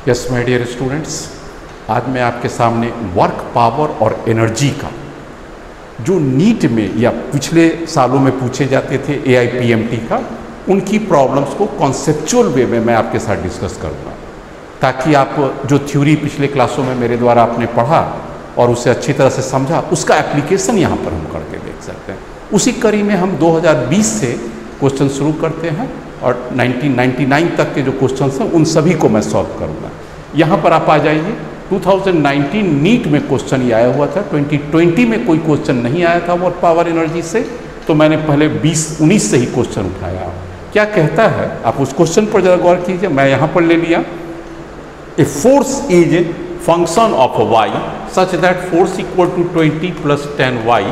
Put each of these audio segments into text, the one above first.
Yes my dear students, आज मैं आपके सामने वर्क पावर और एनर्जी का जो नीट में या पिछले सालों में पूछे जाते थे AIPMT का, उनकी प्रॉब्लम्स को कॉन्सेप्चुअल वे में मैं आपके साथ डिस्कस करूँगा, ताकि आप जो थ्योरी पिछले क्लासों में मेरे द्वारा आपने पढ़ा और उसे अच्छी तरह से समझा, उसका एप्लीकेशन यहाँ पर हम करके देख सकते हैं। उसी कड़ी में हम 2020 से क्वेश्चन शुरू करते हैं और 1999 तक के जो क्वेश्चंस हैं उन सभी को मैं सॉल्व करूँगा। यहाँ पर आप आ जाइए। 2019 नीट में क्वेश्चन ये आया हुआ था, 2020 में कोई क्वेश्चन नहीं आया था वर्क पावर एनर्जी से, तो मैंने पहले 2019 से ही क्वेश्चन उठाया। क्या कहता है, आप उस क्वेश्चन पर जरा गौर कीजिए। मैं यहाँ पर ले लिया, a force is function of y such that force equal to 20 plus 10y,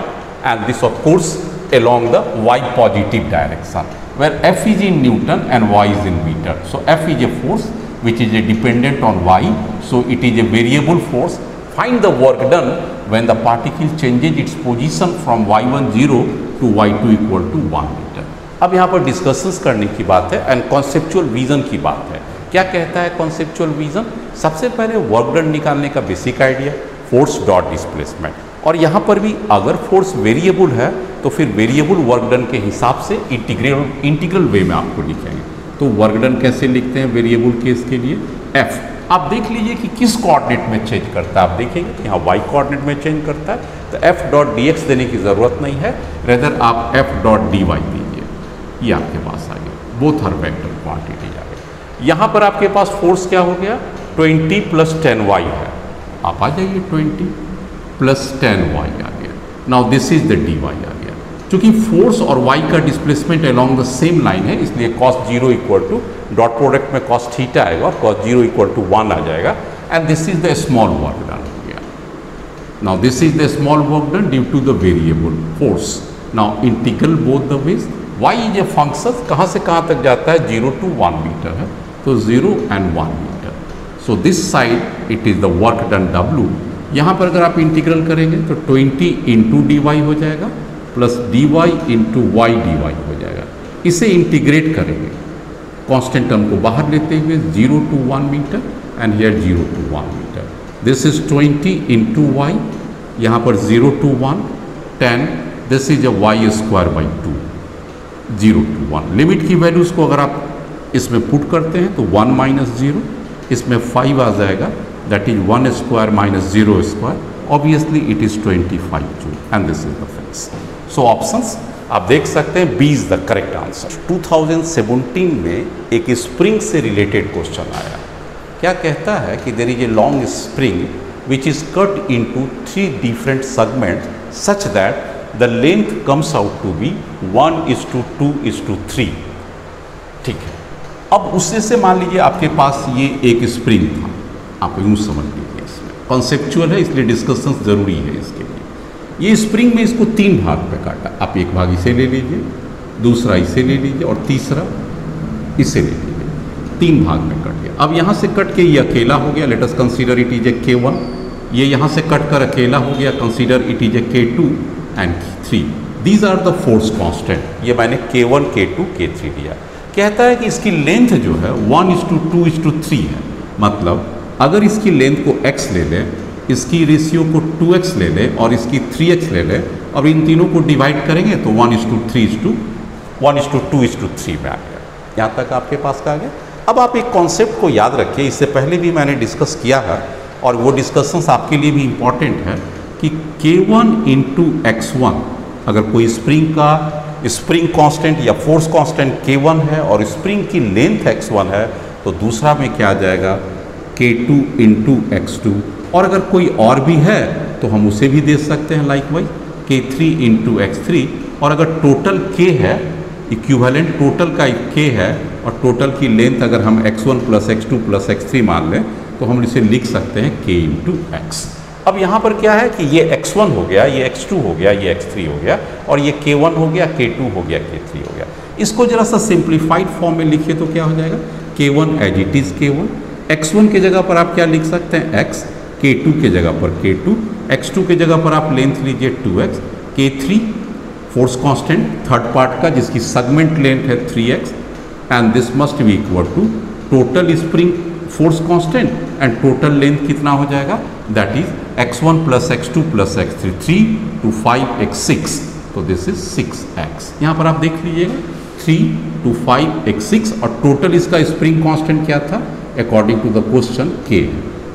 and this of course along the y positive direction, where F is in Newton and y is in meter. So F is a force which is dependent on y, so it is a variable force. Find the work done when the particle changes its position from y1 0 to y2 equal to 1 meter. अब यहाँ पर discussions करने की बात है and conceptual vision की बात है। क्या कहता है कॉन्सेप्चुअल विजन? सबसे पहले वर्क डन निकालने का basic idea, force dot displacement. और यहाँ पर भी अगर फोर्स वेरिएबल है तो फिर वेरिएबल वर्क डन के हिसाब से इंटीग्रल वे में आपको लिखेंगे। तो वर्क डन कैसे लिखते हैं वेरिएबल केस के लिए? F। आप देख लीजिए कि किस कोऑर्डिनेट में चेंज करता है। आप देखेंगे कि यहाँ y कोऑर्डिनेट में चेंज करता है, तो F डॉट dx देने की ज़रूरत नहीं है, रेदर आप F डॉट dy दीजिए। ये आपके पास आ गया, बोथ आर वेक्टर क्वांटिटी आ गई। यहाँ पर आपके पास फोर्स क्या हो गया? 20 प्लस 10y है। आप आ जाइए, 20 प्लस 10y आ गया। Now this is the dy आ गया। चूंकि फोर्स और y का displacement along the same line है, इसलिए cos 0 equal to dot product में cos थीटा आएगा और cos 0 इक्वल टू 1 आ जाएगा, and this is the small work done हो गया। Now this is the small work done due to the variable force. Now integral both the ways. y is a function, कहाँ से कहाँ तक जाता है? 0 to 1 मीटर है, तो 0 and 1 metre. So this side it is the work done W। यहाँ पर अगर आप इंटीग्रल करेंगे तो 20 इंटू dy हो जाएगा plus dy into y dy हो जाएगा। इसे इंटीग्रेट करेंगे, कांस्टेंट टर्म को बाहर लेते हुए 0 to 1 metre and here 0 to 1 metre. This is 20 into y, यहाँ पर 0 to 1 10, this is a y square by 2, 0 to 1। Limit की वैल्यूज़ को अगर आप इसमें पुट करते हैं तो 1 माइनस 0, इसमें 5 आ जाएगा, that is 1 square minus 0 square, obviously it is 25 joule, and this is the fix. So options आप देख सकते हैं, B is the correct answer. 2017 में एक स्प्रिंग से रिलेटेड क्वेश्चन आया। क्या कहता है कि there is a long spring which is cut into 3 different segment such that the length comes out to be 1:2:3। ठीक है, अब उससे से मान लीजिए आपके पास ये एक स्प्रिंग था, आप यूँ समझ लीजिए, इसमें कॉन्सेप्चुअल है इसलिए डिस्कशन ज़रूरी है इसके लिए। ये स्प्रिंग में इसको 3 भाग पे काटा। आप एक भाग इसे ले लीजिए, दूसरा इसे ले लीजिए और तीसरा इसे ले लीजिए। 3 भाग में कट गया। अब यहाँ से कट के ये अकेला हो गया, let us consider it is a K1। ये यहाँ से कट कर अकेला हो गया, consider it is a K2 and 3। These are the force constant. ये मैंने K1, K2, K3 लिया। कहता है कि इसकी लेंथ जो है 1:2:3 है। मतलब अगर इसकी लेंथ को x ले लें, इसकी रेशियो को 2x ले लें और इसकी 3x ले लें और इन तीनों को डिवाइड करेंगे तो 1:2:3 में आ गया। यहाँ तक आपके पास का आ गया। अब आप एक कॉन्सेप्ट को याद रखिए, इससे पहले भी मैंने डिस्कस किया है और वो डिस्कशंस आपके लिए भी इम्पॉर्टेंट है कि K1 इंटू x1, अगर कोई स्प्रिंग का स्प्रिंग कांस्टेंट या फोर्स कांस्टेंट K1 है और स्प्रिंग की लेंथ x1 है, तो दूसरा में क्या आ जाएगा? K2 into x2। और अगर कोई और भी है तो हम उसे भी दे सकते हैं like wise, K3 into x3। और अगर टोटल K है, इक्विवेलेंट टोटल का K है और टोटल की लेंथ अगर हम x1 plus x2 plus x3 मान लें तो हम इसे लिख सकते हैं K इंटू x। अब यहाँ पर क्या है कि ये x1 हो गया, ये x2 हो गया, ये x3 हो गया और ये K1 हो गया, K2 हो गया, K3 हो गया। इसको जरा सा सिंप्लीफाइड फॉर्म में लिखिए तो क्या हो जाएगा? K1 as it is K1, x1 के जगह पर आप क्या लिख सकते हैं? x, K2 के जगह पर K2, x2 के जगह पर आप लेंथ लीजिए 2x, K3 force constant third part का जिसकी सेगमेंट लेंथ है 3x, and this must be equal to total spring force constant and total length कितना हो जाएगा, that is x1 plus x2 plus x3, 3 to 5x6, तो this is 6x। यहाँ पर आप देख लीजिएगा 3 to 5x6 और टोटल इसका स्प्रिंग कांस्टेंट क्या था according to the question k।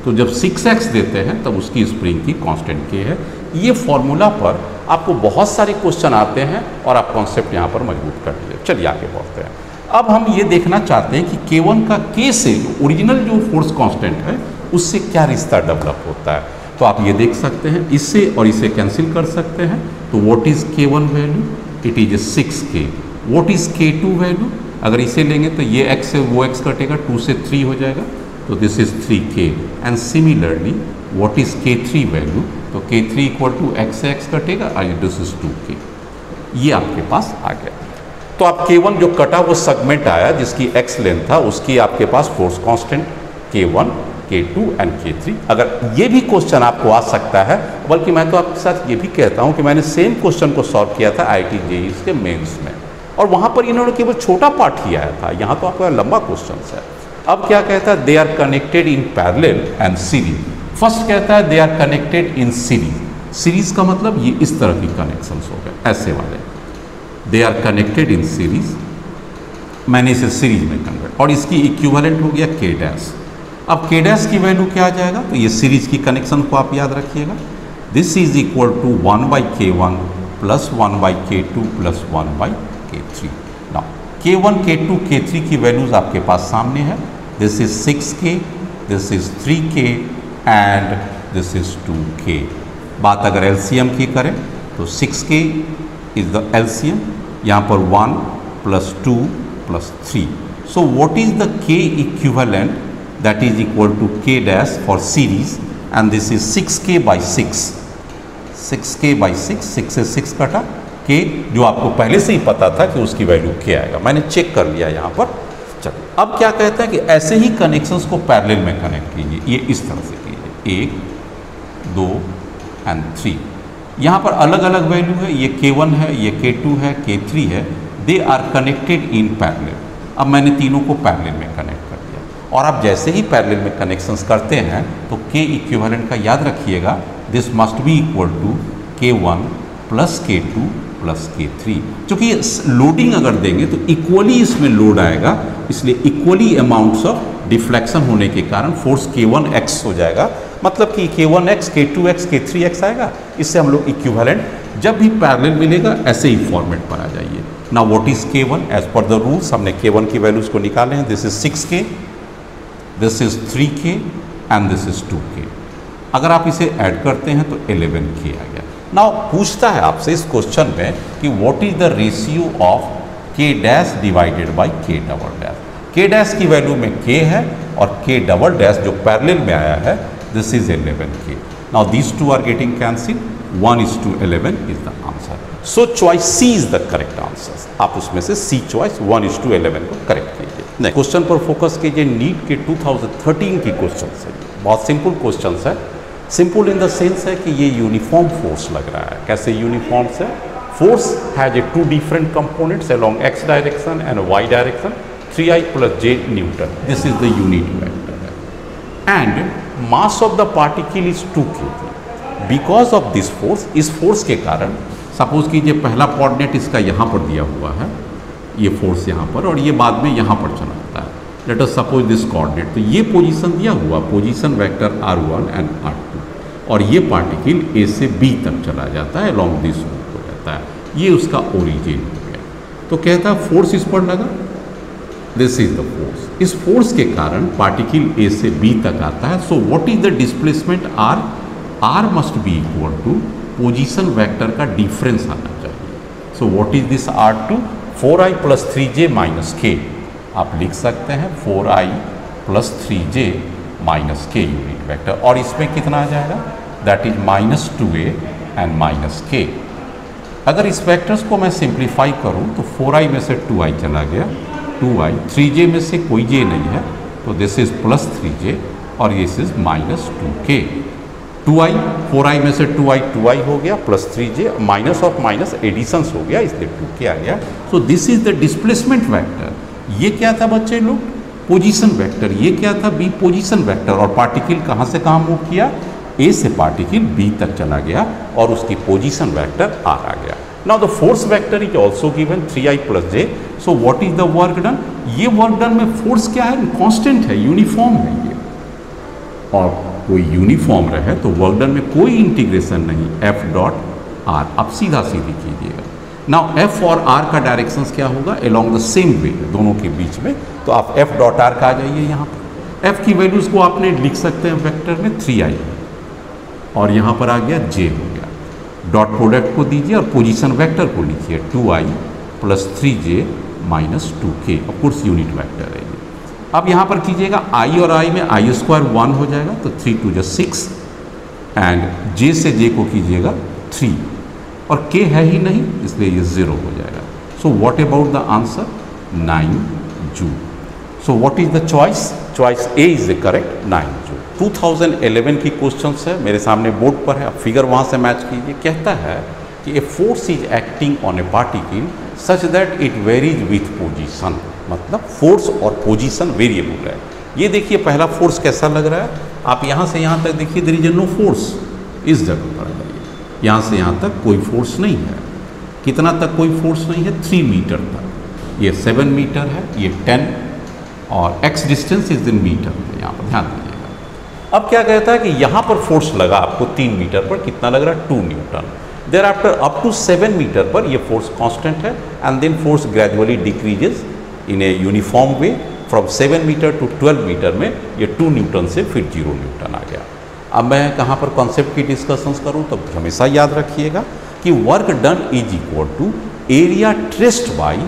तो जब 6x देते हैं तब उसकी स्प्रिंग की कांस्टेंट k है। ये फॉर्मूला पर आपको बहुत सारे क्वेश्चन आते हैं और आप कॉन्सेप्ट यहाँ पर मजबूत कर लीजिए। चलिए आगे बढ़ते हैं। अब हम ये देखना चाहते हैं कि K1 का K से ओरिजिनल जो फोर्स कांस्टेंट है उससे क्या रिश्ता डेवलप होता है। तो आप ये देख सकते हैं, इससे और इसे कैंसिल कर सकते हैं। तो what is K1 value, it is 6K। What is K2 value, अगर इसे लेंगे तो ये x से वो x कटेगा, 2 से 3 हो जाएगा, तो this is 3K। And similarly what is K3 value, तो K3 इक्वल टू x से x कटेगा और दिस इज 2K। ये आपके पास आ गया। तो आप K1 जो कटा वो सेगमेंट आया जिसकी x लेंथ था, उसकी आपके पास force constant K1, K2 and K3। अगर ये भी क्वेश्चन आपको आ सकता है, बल्कि मैं तो आपके साथ ये भी कहता हूँ कि मैंने सेम क्वेश्चन को सॉल्व किया था IIT JEE के मेंस में, और वहाँ पर इन्होंने केवल छोटा पार्ट ही आया था। यहाँ तो आपका लंबा क्वेश्चन है। अब क्या कहता है, they are connected in parallel and series. First कहता है they are connected in series. Series का मतलब ये इस तरह की कनेक्शंस हो गए, ऐसे वाले, they are connected in series. मैंने इसे सीरीज में कन्वर्ट, और इसकी इक्विवेलेंट हो गया K डैश। अब K डैश की वैल्यू क्या आ जाएगा, तो ये सीरीज की कनेक्शन को आप याद रखिएगा, this is equal to 1/K1 plus 1/K2 plus 1/K3। Now K1, K2, K3 की वैल्यूज आपके पास सामने है। This is 6K, this is 3K and this is 2K। बात अगर एलसीएम की करें तो 6K इज द एलसीएम, यहाँ पर 1 plus 2 plus 3। So what is the K equivalent, that is equal to K dash for series, and this is 6K/6। 6K/6, 6 से 6 कटा, K जो आपको पहले से ही पता था कि उसकी वैल्यू क्या आएगा, मैंने चेक कर लिया यहाँ पर। चलिए अब क्या कहता है कि ऐसे ही कनेक्शंस को पैरेलल में कनेक्ट कीजिए। ये इस तरह से कीजिए, 1, 2 एंड 3। यहाँ पर अलग अलग वैल्यू है, ये K1 है, ये K2 है, K3 है। They are connected in parallel. अब मैंने तीनों को पैरेलल में कनेक्ट कर दिया, और आप जैसे ही पैरेलल में कनेक्शंस करते हैं तो K इक्विवेलेंट का याद रखिएगा, this must be equal to K1 plus K2 plus K3। क्योंकि लोडिंग अगर देंगे तो इक्वली इसमें लोड आएगा, इसलिए इक्वली अमाउंट्स ऑफ डिफ्लेक्शन होने के कारण फोर्स K1x हो जाएगा। मतलब कि K1x, K2x, K3x आएगा। इससे हम लोग इक्विवेलेंट जब भी पैरेलल मिलेगा ऐसे ही फॉर्मेट पर आ जाइए। Now what is K1, as per the rules हमने K1 की वैल्यूज को निकाले हैं। This is 6K, this is 3K and this is 2K। अगर आप इसे ऐड करते हैं तो 11K आ गया। नाउ पूछता है आपसे इस क्वेश्चन में कि what is the ratio of K dash divided by K double dash. K dash की वैल्यू में K है और K डबल डैश जो पैरेलल में आया है, this is 11K। Now these two are getting cancelled, 1:11 is the answer. So choice C is the correct answer. आप उसमें से सी चॉइस 1:11 को करेक्ट कीजिए। नेक्स्ट क्वेश्चन पर फोकस कीजिए। नीट के 2013 की क्वेश्चन है, बहुत सिंपल क्वेश्चन है। सिंपल इन द सेंस है कि ये यूनिफॉर्म फोर्स लग रहा है। कैसे यूनिफॉर्म है? Force has a 2 different components along x direction and y direction, 3I + j Newton. This is the unit vector and mass of the particle is 2 kg। Because of this force, इस force के कारण, suppose कीजिए पहला coordinate इसका यहाँ पर दिया हुआ है, ये फोर्स यहाँ पर, और ये बाद में यहाँ पर चला जाता है। Late us suppose this coordinate, तो ये पोजीशन दिया हुआ, position vector r1 and r2, और ये पार्टिकल A से B तक चला जाता है, अलोंग दिस रूट हो जाता है। ये उसका ओरिजिन हो गया। तो कहता है फोर्स इस पर लगा, दिस इज द फोर्स। इस फोर्स के कारण पार्टिकल A से B तक आता है। So what is the displacement r? r must be equal to position vector का डिफरेंस आना चाहिए। So what is this r2? 4I + 3j - k। आप लिख सकते हैं 4I + 3j - k unit vector, और इसमें कितना आ जाएगा? That is -2a and -k। अगर इस वेक्टर्स को मैं सिंप्लीफाई करूं तो 4I में से 2I चला गया, 2I, 3j में से कोई j नहीं है, तो दिस इज + 3j और this is -2k। 2I, 4I में से 2I हो गया, + 3j, minus of minus editions हो गया, इसलिए 2k आ गया। सो this is the displacement vector. ये क्या था बच्चे लोग? पोजीशन वेक्टर, ये क्या था, बी पोजीशन वेक्टर, और पार्टिकल कहाँ से कहाँ मूव किया, ए से पार्टिकल बी तक चला गया और उसकी पोजीशन वेक्टर आर आ गया। Now the force vector is also given 3i + j। So what is the work done, ये वर्क डन में फोर्स क्या है, कांस्टेंट है, यूनिफॉर्म है ये, और कोई यूनिफॉर्म रहे तो वर्क डन में कोई इंटीग्रेशन नहीं, F.r। अब सीधा सीधी कीजिएगा। नाउ F और R का डायरेक्शंस क्या होगा, अलोंग द सेम वे, दोनों के बीच में, तो आप F.r का आ जाइए यहाँ पर। F की वैल्यूज को आपने लिख सकते हैं वेक्टर में 3i, और यहाँ पर आ गया j हो गया। डॉट प्रोडक्ट को दीजिए और पोजीशन वेक्टर को लिखिए 2i + 3j - 2k, of course unit vector है ये। अब यहाँ पर कीजिएगा i और i में i² 1 हो जाएगा, तो 3 × 2 = 6, एंड j से j को कीजिएगा 3, और k है ही नहीं इसलिए ये 0 हो जाएगा। So what about the answer, 9 joule. So what is the choice, choice A is the correct, 9 joule. 2011 की क्वेश्चंस है, मेरे सामने बोर्ड पर है, आप फिगर वहाँ से मैच कीजिए। कहता है कि a force is acting on A particle such that it varies with position, मतलब फोर्स और पोजीशन वेरिएबल है। ये देखिए पहला फोर्स कैसा लग रहा है, आप यहाँ से यहाँ तक देखिए, देयर इज नो फोर्स, इस जगह पर आइए, यहाँ से यहाँ तक कोई फोर्स नहीं है। कितना तक कोई फोर्स नहीं है, 3 मीटर तक, ये 7 मीटर है, ये 10, और x distance is in metre है, यहाँ पर ध्यान दीजिएगा। अब क्या कहता है कि यहाँ पर फोर्स लगा आपको 3 मीटर पर, कितना लग रहा है, 2 newton. There after up to 7 metre पर ये फोर्स कांस्टेंट है, and then force gradually decreases in a uniform way from 7 metre to 12 metre में ये 2 न्यूटन से फिर 0 न्यूटन आ गया। अब मैं कहाँ पर कॉन्सेप्ट की डिस्कशंस करूँ तो हमेशा याद रखिएगा कि work done is equal to area traced by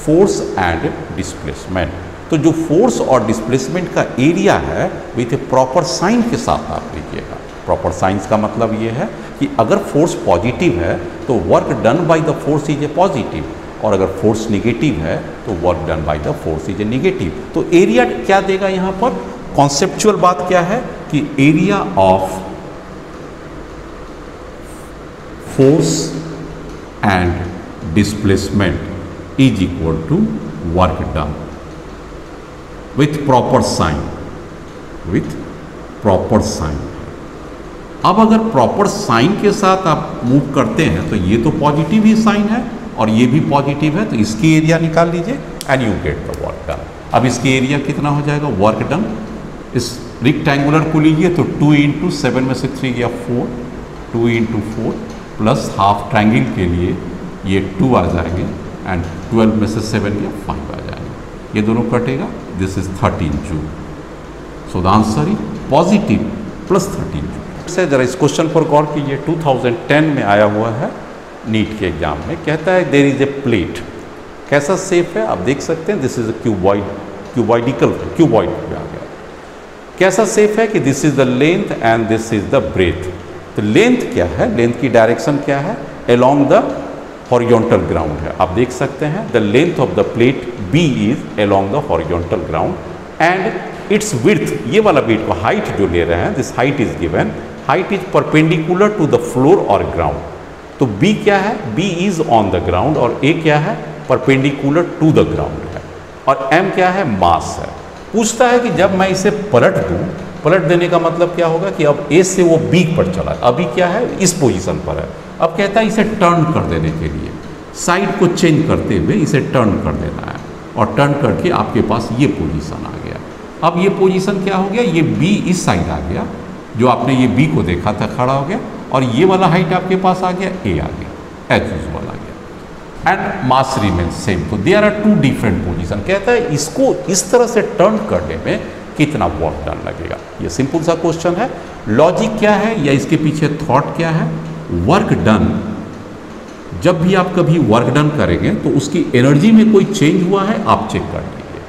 force and displacement. तो जो फोर्स और डिस्प्लेसमेंट का एरिया है विथ ए प्रॉपर साइन के साथ आप लिखिएगा। प्रॉपर साइंस का मतलब ये है कि अगर फोर्स पॉजिटिव है तो work done by the force is a positive, और अगर फोर्स निगेटिव है तो work done by the force is a negative. तो एरिया क्या देगा यहाँ पर, कॉन्सेप्चुअल बात क्या है कि area of force and displacement is equal to work done with proper sign, with proper sign. अब अगर प्रॉपर साइन के साथ आप मूव करते हैं तो ये तो पॉजिटिव ही साइन है और ये भी पॉजिटिव है, तो इसकी एरिया निकाल लीजिए and you get the work done. अब इसकी एरिया कितना हो जाएगा, वर्क डन, इस रेक्टेंगुलर को लीजिए तो 2 × 7 में से 3 गया 4, 2 × 4 प्लस हाफ ट्रायंगल के लिए ये 2 आ जाएंगे, एंड 12 में से 7 गया 5 आ जाएंगे, ये दोनों कटेगा, this is 13 joule. So the answer is positive plus 13 joule. से जरा इस क्वेश्चन पर गौर कीजिए, 2010 में आया हुआ है नीट के एग्जाम में। कहता है देयर इज ए प्लेट, कैसा शेप है आप देख सकते हैं, this is a cuboid, cuboid में आ गया। कैसा शेप है कि this is the length and this is the breadth. तो लेंथ क्या है, लेंथ की डायरेक्शन क्या है, अलोंग द हॉरिजॉन्टल ग्राउंड है, आप देख सकते हैं। The length of the plate B is along the horizontal ground, and its width, ये वाला बीट को हाइट जो ले रहे हैं, this height is given, height is perpendicular to the floor और ग्राउंड। तो B क्या है, B is on the ground, और A क्या है, परपेंडिकुलर टू द ग्राउंड है, और M क्या है, मास है। पूछता है कि जब मैं इसे पलट दूं, पलट देने का मतलब क्या होगा कि अब A से वो B पर चला, अभी क्या है, इस पोजीशन पर है। अब कहता है इसे टर्न कर देने के लिए, साइड को चेंज करते हुए इसे टर्न कर देना है, और टर्न करके आपके पास ये पोजीशन आ गया। अब ये पोजीशन क्या हो गया, ये B इस साइड आ गया, जो आपने ये B को देखा था खड़ा हो गया, और ये वाला हाइट आपके पास आ गया, A आ गया, एज यूजुअल आ गया, एंड मास रिमेन सेम। तो देयर आर 2 डिफरेंट पोजीशन। कहता है इसको इस तरह से टर्न करने में कितना वर्क डन लगेगा। ये सिंपल सा क्वेश्चन है। लॉजिक क्या है या इसके पीछे थॉट क्या है, वर्क डन, जब भी आप कभी वर्क डन करेंगे तो उसकी एनर्जी में कोई चेंज हुआ है आप चेक कर लीजिए।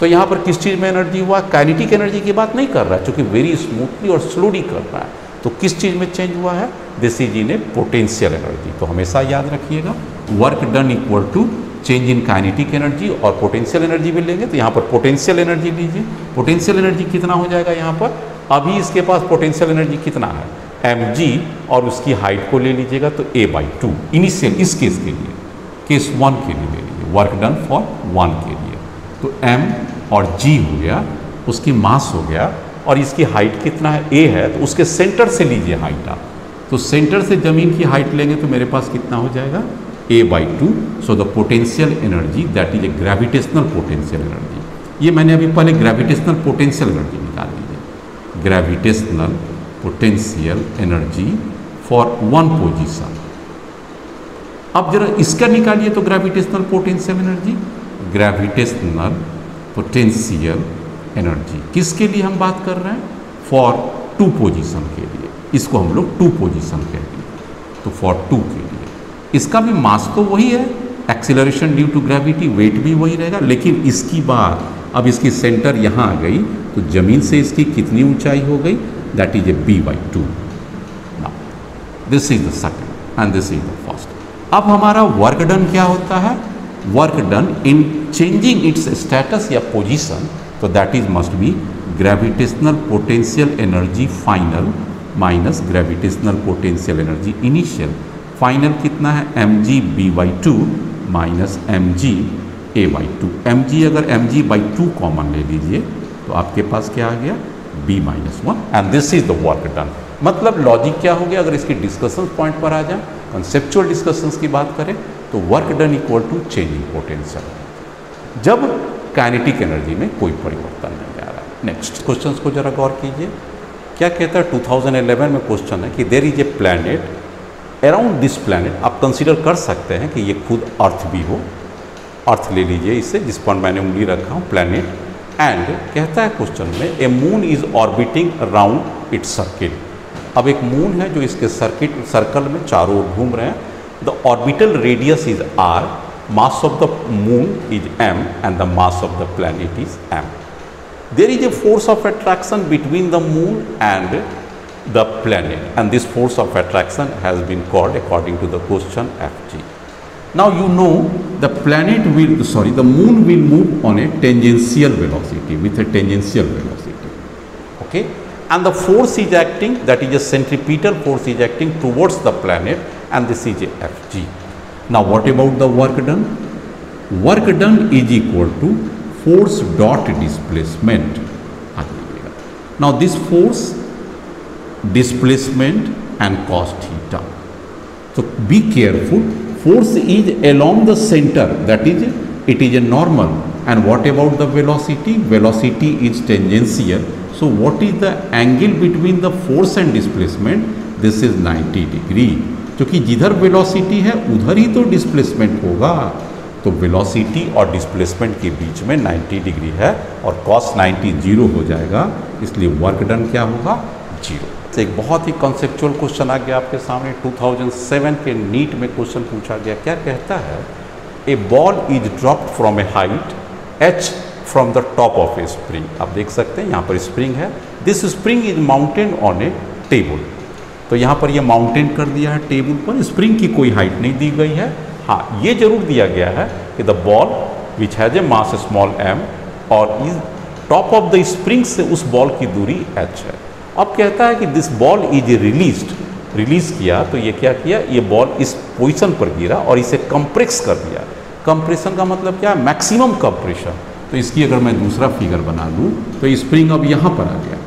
तो यहाँ पर किस चीज़ में एनर्जी हुआ, काइनेटिक एनर्जी की बात नहीं कर रहा है, क्योंकि वेरी स्मूथली और स्लोली कर रहा है। तो किस चीज़ में चेंज हुआ है, this is in a potential energy. तो हमेशा याद रखिएगा work done equal to change in kinetic energy, और पोटेंशियल एनर्जी भी लेंगे तो यहाँ पर पोटेंशियल एनर्जी लीजिए। पोटेंशियल एनर्जी कितना हो जाएगा यहाँ पर, अभी इसके पास पोटेंशियल एनर्जी कितना है, mg, और उसकी हाइट को ले लीजिएगा तो a/2 इनिशियल, इस केस के लिए, केस 1 के लिए ले लीजिए, वर्क डन फॉर 1 के लिए, तो m और g हो गया, उसकी मास हो गया, और इसकी हाइट कितना है, a है, तो उसके सेंटर से लीजिए हाइट आप, तो सेंटर से जमीन की हाइट लेंगे तो मेरे पास कितना हो जाएगा, a/2। So the potential energy that is A gravitational potential energy. ये मैंने अभी पहले ग्रेविटेशनल पोटेंशियल एनर्जी निकाल ली है, gravitational potential energy for one position. अब जरा इसका निकालिए तो gravitational potential energy, gravitational potential energy किसके लिए हम बात कर रहे हैं, फॉर टू पोजीशन के लिए, इसको हम लोग टू पोजीशन कहते हैं, तो फॉर टू के लिए। इसका भी मास तो वही है, acceleration due to gravity, weight भी वही रहेगा, लेकिन इसकी बात अब इसकी सेंटर यहाँ आ गई, तो जमीन से इसकी कितनी ऊंचाई हो गई, that is A b/2। This is the second and this is the first. अब हमारा वर्क डन क्या होता है, work done in changing it's status या पोजीशन, तो that is must be gravitational potential energy final minus gravitational potential energy initial. Final कितना है, mg b/2 minus mg a/2। mg अगर mg/2 कॉमन ले लीजिए तो आपके पास क्या आ गया, b-1, and this is the work done. मतलब लॉजिक क्या हो गया, अगर इसकी डिस्कशन पॉइंट पर आ जाए, कंसेप्चुअल डिस्कशंस की बात करें, तो work done equal to changing potential, जब काइनेटिक एनर्जी में कोई परिवर्तन नहीं आ रहा है। नेक्स्ट क्वेश्चन को जरा गौर कीजिए, क्या कहता है, 2011 में क्वेश्चन है कि there is a planet, around this planet, आप कंसीडर कर सकते हैं कि ये खुद अर्थ भी हो, अर्थ ले लीजिए इसे, जिस पर मैंने उंगली रखा हूँ, प्लैनेट, एंड कहता है क्वेश्चन में a moon is orbiting around its circle. अब एक मून है जो इसके सर्कल में चारों ओर घूम रहे हैं, the orbital radius is r, mass of the moon is m and the mass of the planet is m. There is a force of attraction between the moon and the planet, and this force of attraction has been called, according to the question, Fg. Now you know the the moon will move on a tangential velocity, with a tangential velocity, okay, and the force is acting, that is a centripetal force is acting towards the planet, and this is a Fg. Now what about the work done? Work done is equal to force dot displacement. Now this force, displacement and cos theta. So be careful, force is along the center, that is it is a normal, and what about the velocity? Velocity is tangential. So what is the angle between the force and displacement? This is 90 degree. क्योंकि जिधर velocity है उधर ही तो displacement होगा, तो velocity और displacement के बीच में 90 डिग्री है, और cos 90 जीरो हो जाएगा, इसलिए वर्क डन क्या होगा, जीरो। तो एक बहुत ही कॉन्सेप्चुअल क्वेश्चन आ गया आपके सामने, 2007 के नीट में क्वेश्चन पूछा गया, क्या कहता है, a ball is dropped from a height h from the top of a spring. आप देख सकते हैं यहाँ पर स्प्रिंग है, this spring is mounted on a table. तो यहाँ पर ये माउंटेन कर दिया है टेबल पर, स्प्रिंग की कोई हाइट नहीं दी गई है। हाँ, ये जरूर दिया गया है कि the ball which has a mass small m और is top of the spring से उस बॉल की दूरी h है। अब कहता है कि दिस बॉल इज रिलीज किया, तो ये क्या किया, ये बॉल इस पोजीशन पर गिरा और इसे कंप्रेस कर दिया। कंप्रेशन का मतलब क्या है, मैक्सिमम कंप्रेशन। तो इसकी अगर मैं दूसरा फिगर बना लूँ तो स्प्रिंग अब यहाँ पर आ गया,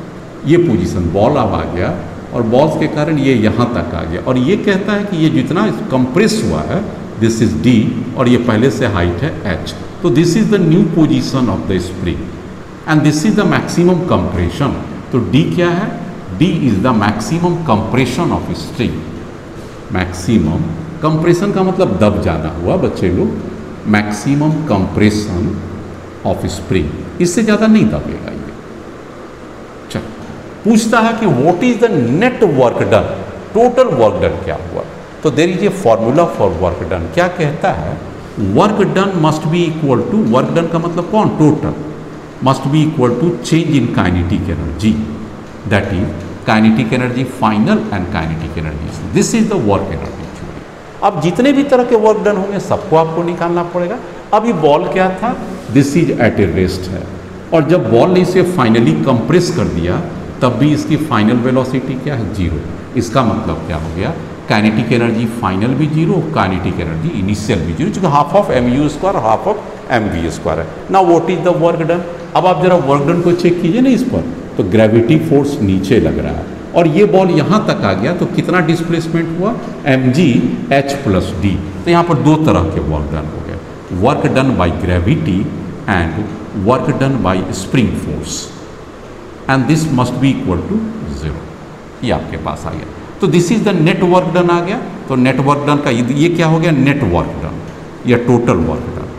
ये पोजीशन, बॉल अब आ गया, और बॉल्स के कारण ये यहाँ तक आ गया, और ये कहता है कि ये जितना कंप्रेस हुआ है, दिस इज d, और ये पहले से हाइट है h, तो this is the new position of the spring and this is the maximum compression. तो d क्या है, d is the maximum compression of spring. Maximum compression का मतलब दब जाना हुआ बच्चे लोग, मैक्सिमम कंप्रेशन ऑफ स्प्रिंग, इससे ज़्यादा नहीं दबेगा ये। चल पूछता है कि what is the net work done, total work done क्या हुआ। तो there is a formula for work done, क्या कहता है, work done must be equal to, work done का मतलब कौन, total, must be equal to change in kinetic energy, that is kinetic energy final and kinetic energy, this is the work energy theory. अब जितने भी तरह के work done होंगे सबको आपको निकालना पड़ेगा। अब ये बॉल क्या था, this is at a rest है, और जब बॉल ने इसे फाइनली कंप्रेस कर दिया तब भी इसकी फाइनल वेलोसिटी क्या है, जीरो। इसका मतलब क्या हो गया, काइनेटिक एनर्जी फाइनल भी जीरो, काइनेटिक एनर्जी इनिशियल भी जीरो, क्योंकि half of M U square और half of M V square है ना। What is the work done? अब आप जरा वर्क डन को चेक कीजिए ना इस पर, तो ग्रेविटी फोर्स नीचे लग रहा है और ये बॉल यहाँ तक आ गया, तो कितना डिस्प्लेसमेंट हुआ? M G H plus D. तो यहाँ पर दो तरह के वर्क डन हो गए, work done by gravity and work done by spring force, and this must be equal to 0। ये आपके पास आ गया, तो this is the net work done आ गया। तो नेट वर्क डन का ये क्या हो गया? नेट वर्क डन या total work done.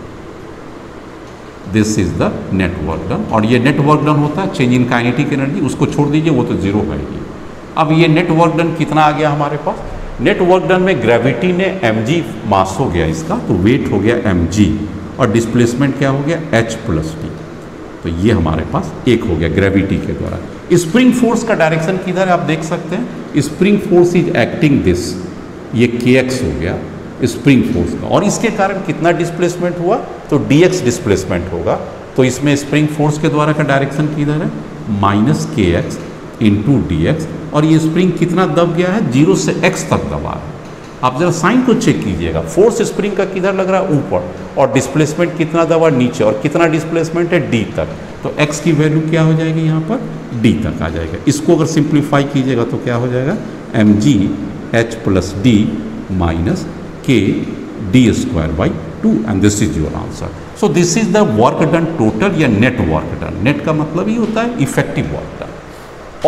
This is the net work done, और ये नेट वर्क डन होता है चेंज इन काइनेटिक एनर्जी, उसको छोड़ दीजिए, वो तो 0 है ही। अब ये नेट वर्क डन कितना आ गया हमारे पास? नेट वर्क डन में ग्रेविटी ने mg मास हो गया इसका, तो वेट हो गया mg, और डिस्प्लेसमेंट क्या हो गया? h plus D. तो ये हमारे पास एक हो गया ग्रेविटी के द्वारा। स्प्रिंग फोर्स का डायरेक्शन किधर है आप देख सकते हैं, spring force is acting this, ये kx हो गया स्प्रिंग फोर्स का, और इसके कारण कितना डिस्प्लेसमेंट हुआ? तो dx डिस्प्लेसमेंट होगा। तो इसमें स्प्रिंग फोर्स के द्वारा का डायरेक्शन किधर है? Minus kx into D x, और ये स्प्रिंग कितना दब गया है? 0 से x तक दबा है। आप जरा साइन को चेक कीजिएगा, फोर्स स्प्रिंग का किधर लग रहा है? ऊपर, और डिस्प्लेसमेंट कितना दबा? नीचे, और कितना डिस्प्लेसमेंट है? d तक। तो x की वैल्यू क्या हो जाएगी यहाँ पर? d तक आ जाएगा। इसको अगर सिंप्लीफाई कीजिएगा तो क्या हो जाएगा? mg h plus D minus k d square by 2, and this is your answer. So this is the work done total या नेट वर्क डन। नेट का मतलब ही होता है इफेक्टिव वर्क डन,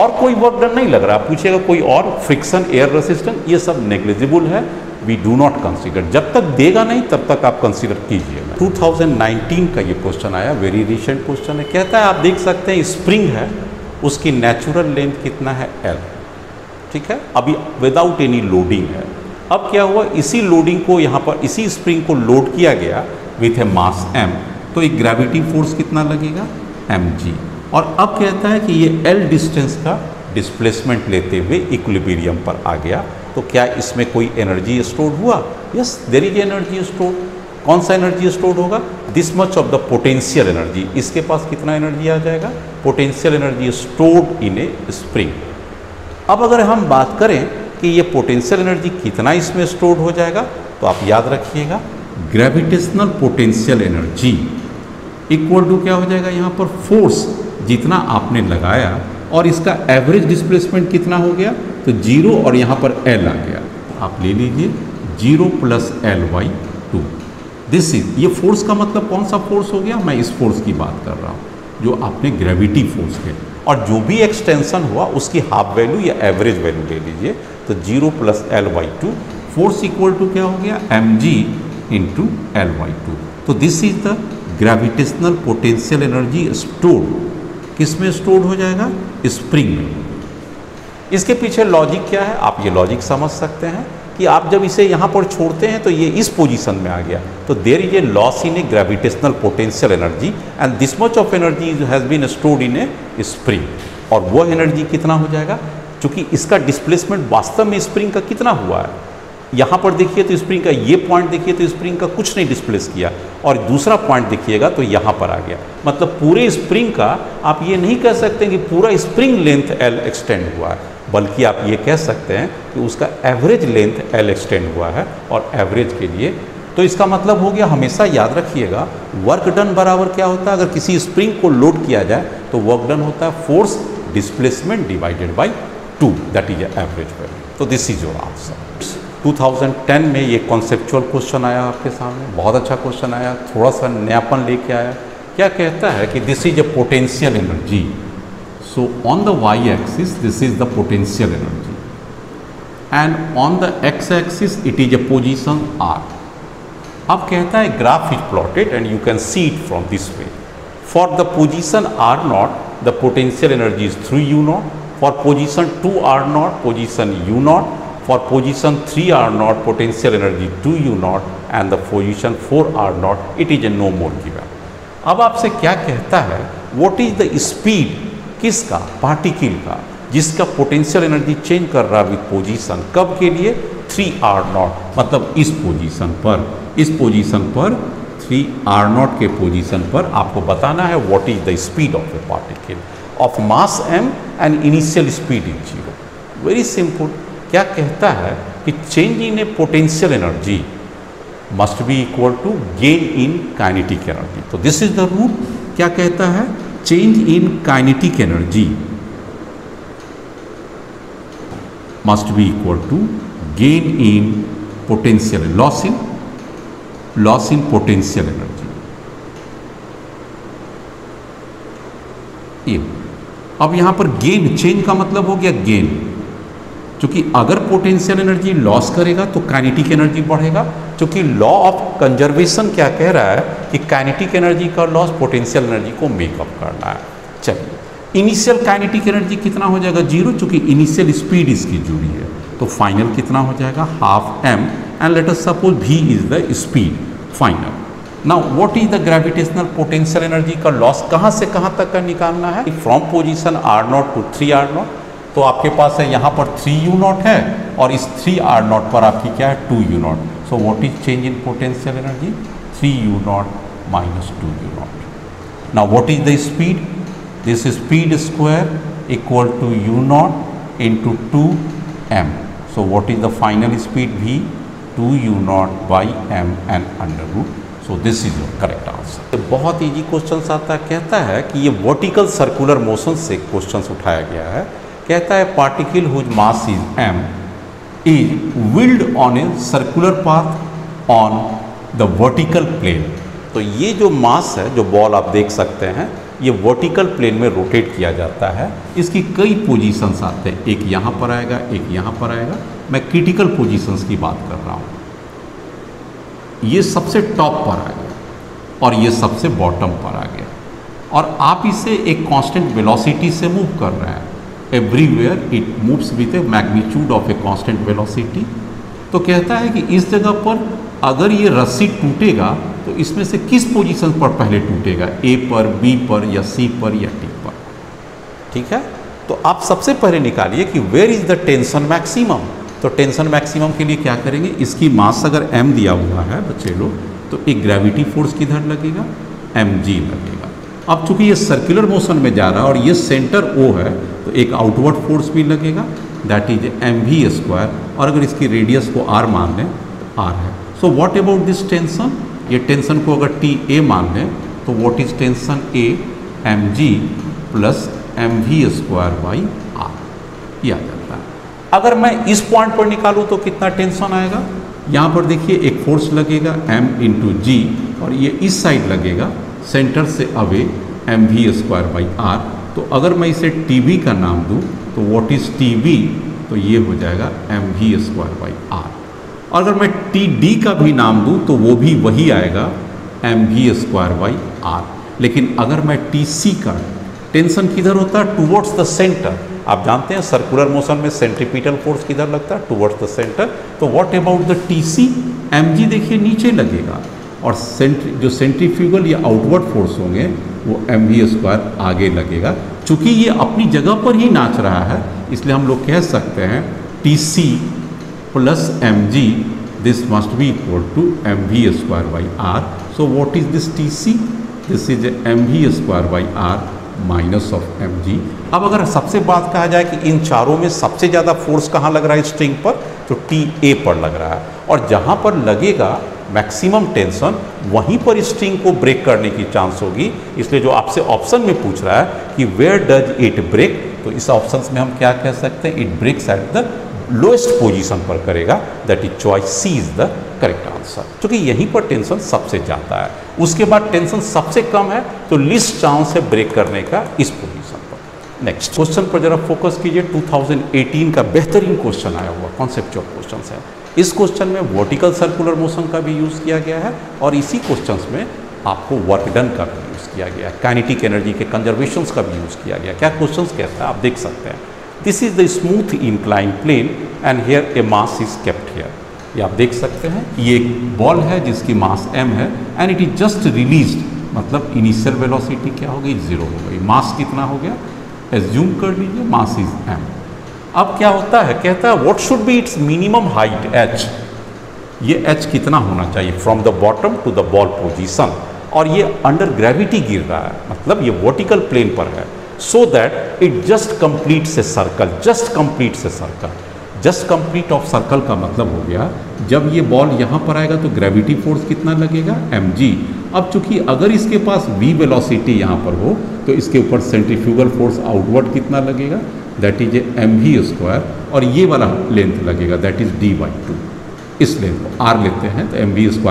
और कोई वर्क डन नहीं लग रहा। पूछेगा कोई और, फ्रिक्शन, एयर रेसिस्टेंस, ये सब नेग्लिजिबल है, वी डू नॉट कंसीडर। जब तक देगा नहीं तब तक आप कंसीडर कीजिए। 2019 का ये क्वेश्चन आया, वेरी रिसेंट क्वेश्चन है। कहता है आप देख सकते हैं स्प्रिंग है, उसकी नेचुरल लेंथ कितना है? L, ठीक है, अभी विदाउट एनी लोडिंग है। अब क्या हुआ? इसी लोडिंग को यहाँ पर, इसी स्प्रिंग को लोड किया गया विथ ए मास m, तो एक ग्रेविटी फोर्स कितना लगेगा? mg। और अब कहता है कि ये L डिस्टेंस का डिस्प्लेसमेंट लेते हुए इक्विलिब्रियम पर आ गया, तो क्या इसमें कोई एनर्जी स्टोर हुआ? Yes, there is energy store. कौन सा एनर्जी स्टोर होगा? This much of the potential energy. इसके पास कितना एनर्जी आ जाएगा? Potential energy stored in a spring. अब अगर हम बात करें कि ये पोटेंशियल एनर्जी कितना इसमें स्टोर्ड हो जाएगा, तो आप याद रखिएगा gravitational potential energy equal to क्या हो जाएगा? यहाँ पर फोर्स जितना आपने लगाया, और इसका एवरेज डिस्प्लेसमेंट कितना हो गया? तो 0, और यहाँ पर L आ गया। आप ले लीजिए 0 प्लस L/2। दिस इज, ये फोर्स का मतलब कौन सा फोर्स हो गया? मैं इस फोर्स की बात कर रहा हूँ जो आपने ग्रेविटी फोर्स के, और जो भी एक्सटेंशन हुआ उसकी हाफ वैल्यू या एवरेज वैल्यू ले लीजिए। तो 0 plus L/2, force equal to क्या हो गया? mg into L/2। तो this is the gravitational potential energy stored. किस में स्टोर्ड हो जाएगा? स्प्रिंग में। इसके पीछे लॉजिक क्या है? आप ये लॉजिक समझ सकते हैं कि आप जब इसे यहाँ पर छोड़ते हैं तो ये इस पोजीशन में आ गया, तो there is a loss in a gravitational potential energy, and this much of energy has been stored in a spring. और वो एनर्जी कितना हो जाएगा? क्योंकि इसका डिस्प्लेसमेंट वास्तव में स्प्रिंग का कितना हुआ है? यहाँ पर देखिए तो स्प्रिंग का ये पॉइंट देखिए तो स्प्रिंग का कुछ नहीं डिस्प्लेस किया, और दूसरा पॉइंट देखिएगा तो यहाँ पर आ गया। मतलब पूरे स्प्रिंग का आप ये नहीं कह सकते कि पूरा स्प्रिंग लेंथ L एक्सटेंड हुआ है, बल्कि आप ये कह सकते हैं कि उसका एवरेज लेंथ L एक्सटेंड हुआ है, और एवरेज के लिए। तो इसका मतलब हो गया, हमेशा याद रखिएगा वर्क डन बराबर क्या होता है? अगर किसी स्प्रिंग को लोड किया जाए तो वर्क डन होता है force displacement divided by 2, that is average value. तो दिस इज योर आंसर। 2010 में ये कॉन्सेप्चुअल क्वेश्चन आया आपके सामने, बहुत अच्छा क्वेश्चन आया, थोड़ा सा नयापन लेके आया। क्या कहता है कि this is a potential energy, so on the Y axis this is the potential energy, and on the X axis it is a position r। अब कहता है graph is plotted and you can see it from this way. For the position r0 the potential energy is 3u0, for position 2r0 position u0, for position 3r0 potential energy 2u0, and the position 4r0 it is a no more given। अब आपसे क्या कहता है? what is the speed किसका? Particle का, जिसका potential energy change कर रहा है विथ पोजीशन, कब के लिए? 3r0, मतलब इस पोजीशन पर, इस पोजीशन पर 3r0 के पोजीशन पर आपको बताना है what is the speed of a particle of mass m and initial speed is 0। Very simple. क्या कहता है कि change in a potential energy must be equal to gain in kinetic energy. तो दिस इज द रूल। क्या कहता है? Change in kinetic energy must be equal to gain in potential, loss in potential energy. ये अब यहां पर gain, change का मतलब हो गया गेन, क्योंकि अगर पोटेंशियल एनर्जी लॉस करेगा तो काइनेटिक एनर्जी बढ़ेगा, क्योंकि लॉ ऑफ कंजर्वेशन क्या कह रहा है कि काइनेटिक एनर्जी का लॉस पोटेंशियल एनर्जी को मेकअप करना है। चलिए, इनिशियल काइनेटिक एनर्जी कितना हो जाएगा? 0, क्योंकि इनिशियल स्पीड इसकी जुड़ी है। तो फाइनल कितना हो जाएगा? Half m, and let us suppose v is the speed final. Now what is the gravitational potential energy का लॉस कहाँ से कहाँ तक का निकालना है? From position r0 to 3r0। तो आपके पास है यहाँ पर 3u0 है और इस 3r0 पर आपकी क्या है? 2u0। So what is change in potential energy? 3u0 minus 2u0। Now what is the speed? This speed square equal to u0 into 2m। So what is the final speed? v 2u0 by m and under root. So this is your correct answer. बहुत easy question आता है, कहता है कि ये vertical circular motion से question उठाया गया है। कहता है particle whose mass is m is wheeled on a circular path on the vertical plane. तो ये जो मास है, जो बॉल आप देख सकते हैं, ये वर्टिकल प्लेन में रोटेट किया जाता है। इसकी कई पोजीशंस आते हैं, एक यहाँ पर आएगा, एक यहाँ पर आएगा। मैं क्रिटिकल पोजीशंस की बात कर रहा हूँ। ये सबसे टॉप पर आ गया और ये सबसे बॉटम पर आ गया, और आप इसे एक कांस्टेंट वेलोसिटी से मूव कर रहे हैं। Everywhere it moves with A magnitude of a constant velocity. तो कहता है कि इस जगह पर अगर ये रस्सी टूटेगा तो इसमें से किस पोजीशन पर पहले टूटेगा? ए पर, बी पर, या सी पर, या डी पर? ठीक है, तो आप सबसे पहले निकालिए कि where is the tension maximum. तो टेंशन मैक्सिमम के लिए क्या करेंगे? इसकी मास अगर m दिया हुआ है बच्चे लोग, तो एक ग्रेविटी फोर्स किधर लगेगा? mg लगेगा। अब चूंकि ये सर्कुलर मोशन में जा रहा है और ये सेंटर O है, तो एक आउटवर्ड फोर्स भी लगेगा, दैट इज mv²। और अगर इसकी रेडियस को r मान लें तो r है। So what about this tension? ये टेंशन को अगर TA मान लें तो what is tension A? mg plus mv² by r, ये आ जाता है। अगर मैं इस पॉइंट पर निकालूं तो कितना टेंशन आएगा? यहाँ पर देखिए एक फोर्स लगेगा m इंटू जी, और ये इस साइड लगेगा सेंटर से अवे mv² बाई r। तो अगर मैं इसे TB का नाम दूँ तो व्हाट इज TB? तो ये हो जाएगा mv² बाई r। और अगर मैं TD का भी नाम दूँ तो वो भी वही आएगा mv² बाई r। लेकिन अगर मैं TC का, टेंशन किधर होता है? Towards the centre. आप जानते हैं सर्कुलर मोशन में सेंट्रीपिटल फोर्स किधर लगता है? Towards the centre. तो what about the TC? mg देखिए नीचे लगेगा, और जो सेंट्रीफ्यूगल या आउटवर्ड फोर्स होंगे वो mv² आगे लगेगा। चूंकि ये अपनी जगह पर ही नाच रहा है, इसलिए हम लोग कह सकते हैं TC plus mg, this must be equal to mv² by r। So what is this TC? This is mv² by r minus of mg। अब अगर सबसे बात कहा जाए कि इन चारों में सबसे ज़्यादा फोर्स कहाँ लग रहा है स्ट्रिंग पर, तो TA पर लग रहा है, और जहाँ पर लगेगा मैक्सिमम टेंशन वहीं पर स्ट्रिंग को ब्रेक करने की चांस होगी। इसलिए जो आपसे ऑप्शन में पूछ रहा है कि वेयर डज इट ब्रेक, तो इस ऑप्शन में हम क्या कह सकते हैं? It breaks at the lowest position पर करेगा, that is choice C is the correct answer, क्योंकि यहीं पर टेंशन सबसे ज़्यादा है। उसके बाद टेंशन सबसे कम है, तो लिस्ट चांस है ब्रेक करने का इस पोजीशन पर। नेक्स्ट क्वेश्चन पर जरा फोकस कीजिए। 2018 का बेहतरीन क्वेश्चन आया हुआ, कॉन्सेप्चुअल क्वेश्चन है। इस क्वेश्चन में वर्टिकल सर्कुलर मोशन का भी यूज़ किया गया है, और इसी क्वेश्चन में आपको वर्क डन का भी यूज़ किया गया है, काइनेटिक एनर्जी के कंजर्वेशंस का भी यूज़ किया गया। क्या क्वेश्चन कहता है आप देख सकते हैं। This is the smooth incline plane and here a mass is kept here. ये आप देख सकते हैं, ये एक बॉल है जिसकी मास m है, and it is just released, मतलब इनिशियल वेलोसिटी क्या हो गई? 0 हो गई। मास कितना हो गया? एज्यूम कर लीजिए मास इज m। अब क्या होता है? कहता है what should be its minimum height h। ये h कितना होना चाहिए from the bottom to the ball position, और ये अंडर ग्रेविटी गिर रहा है, मतलब ये वर्टिकल प्लेन पर है, so that it just completes a circle, just completes a circle. Just complete of circle का मतलब हो गया जब ये बॉल यहाँ पर आएगा तो ग्रेविटी फोर्स कितना लगेगा mg। अब चूंकि अगर इसके पास v वेलोसिटी यहाँ पर हो तो इसके ऊपर सेंट्रीफ्यूगल फोर्स आउटवर्ड कितना लगेगा, दैट इज mv², और ये वाला लेंथ लगेगा दैट इज d/2। इस लेंथ को r लेते हैं तो mv²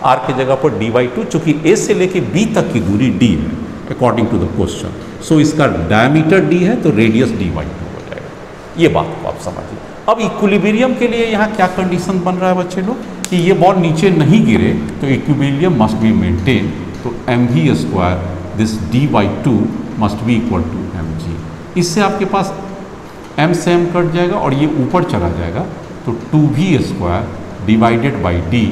r की जगह पर d/2, चूंकि a से लेके b तक की दूरी d है अकॉर्डिंग टू द क्वेश्चन। सो इसका डायमीटर d है तो रेडियस d/2 हो जाएगा। ये बात को आप समझिए। अब इक्विलिब्रियम के लिए यहाँ क्या कंडीशन बन रहा है बच्चे लोग कि ये बॉल नीचे नहीं गिरे तो इक्विलिब्रियम मस्ट बी मेंटेन, तो mv² this d/2 must be equal to mg। इससे आपके पास m से m कट जाएगा और ये ऊपर चला जाएगा तो 2v² divided by d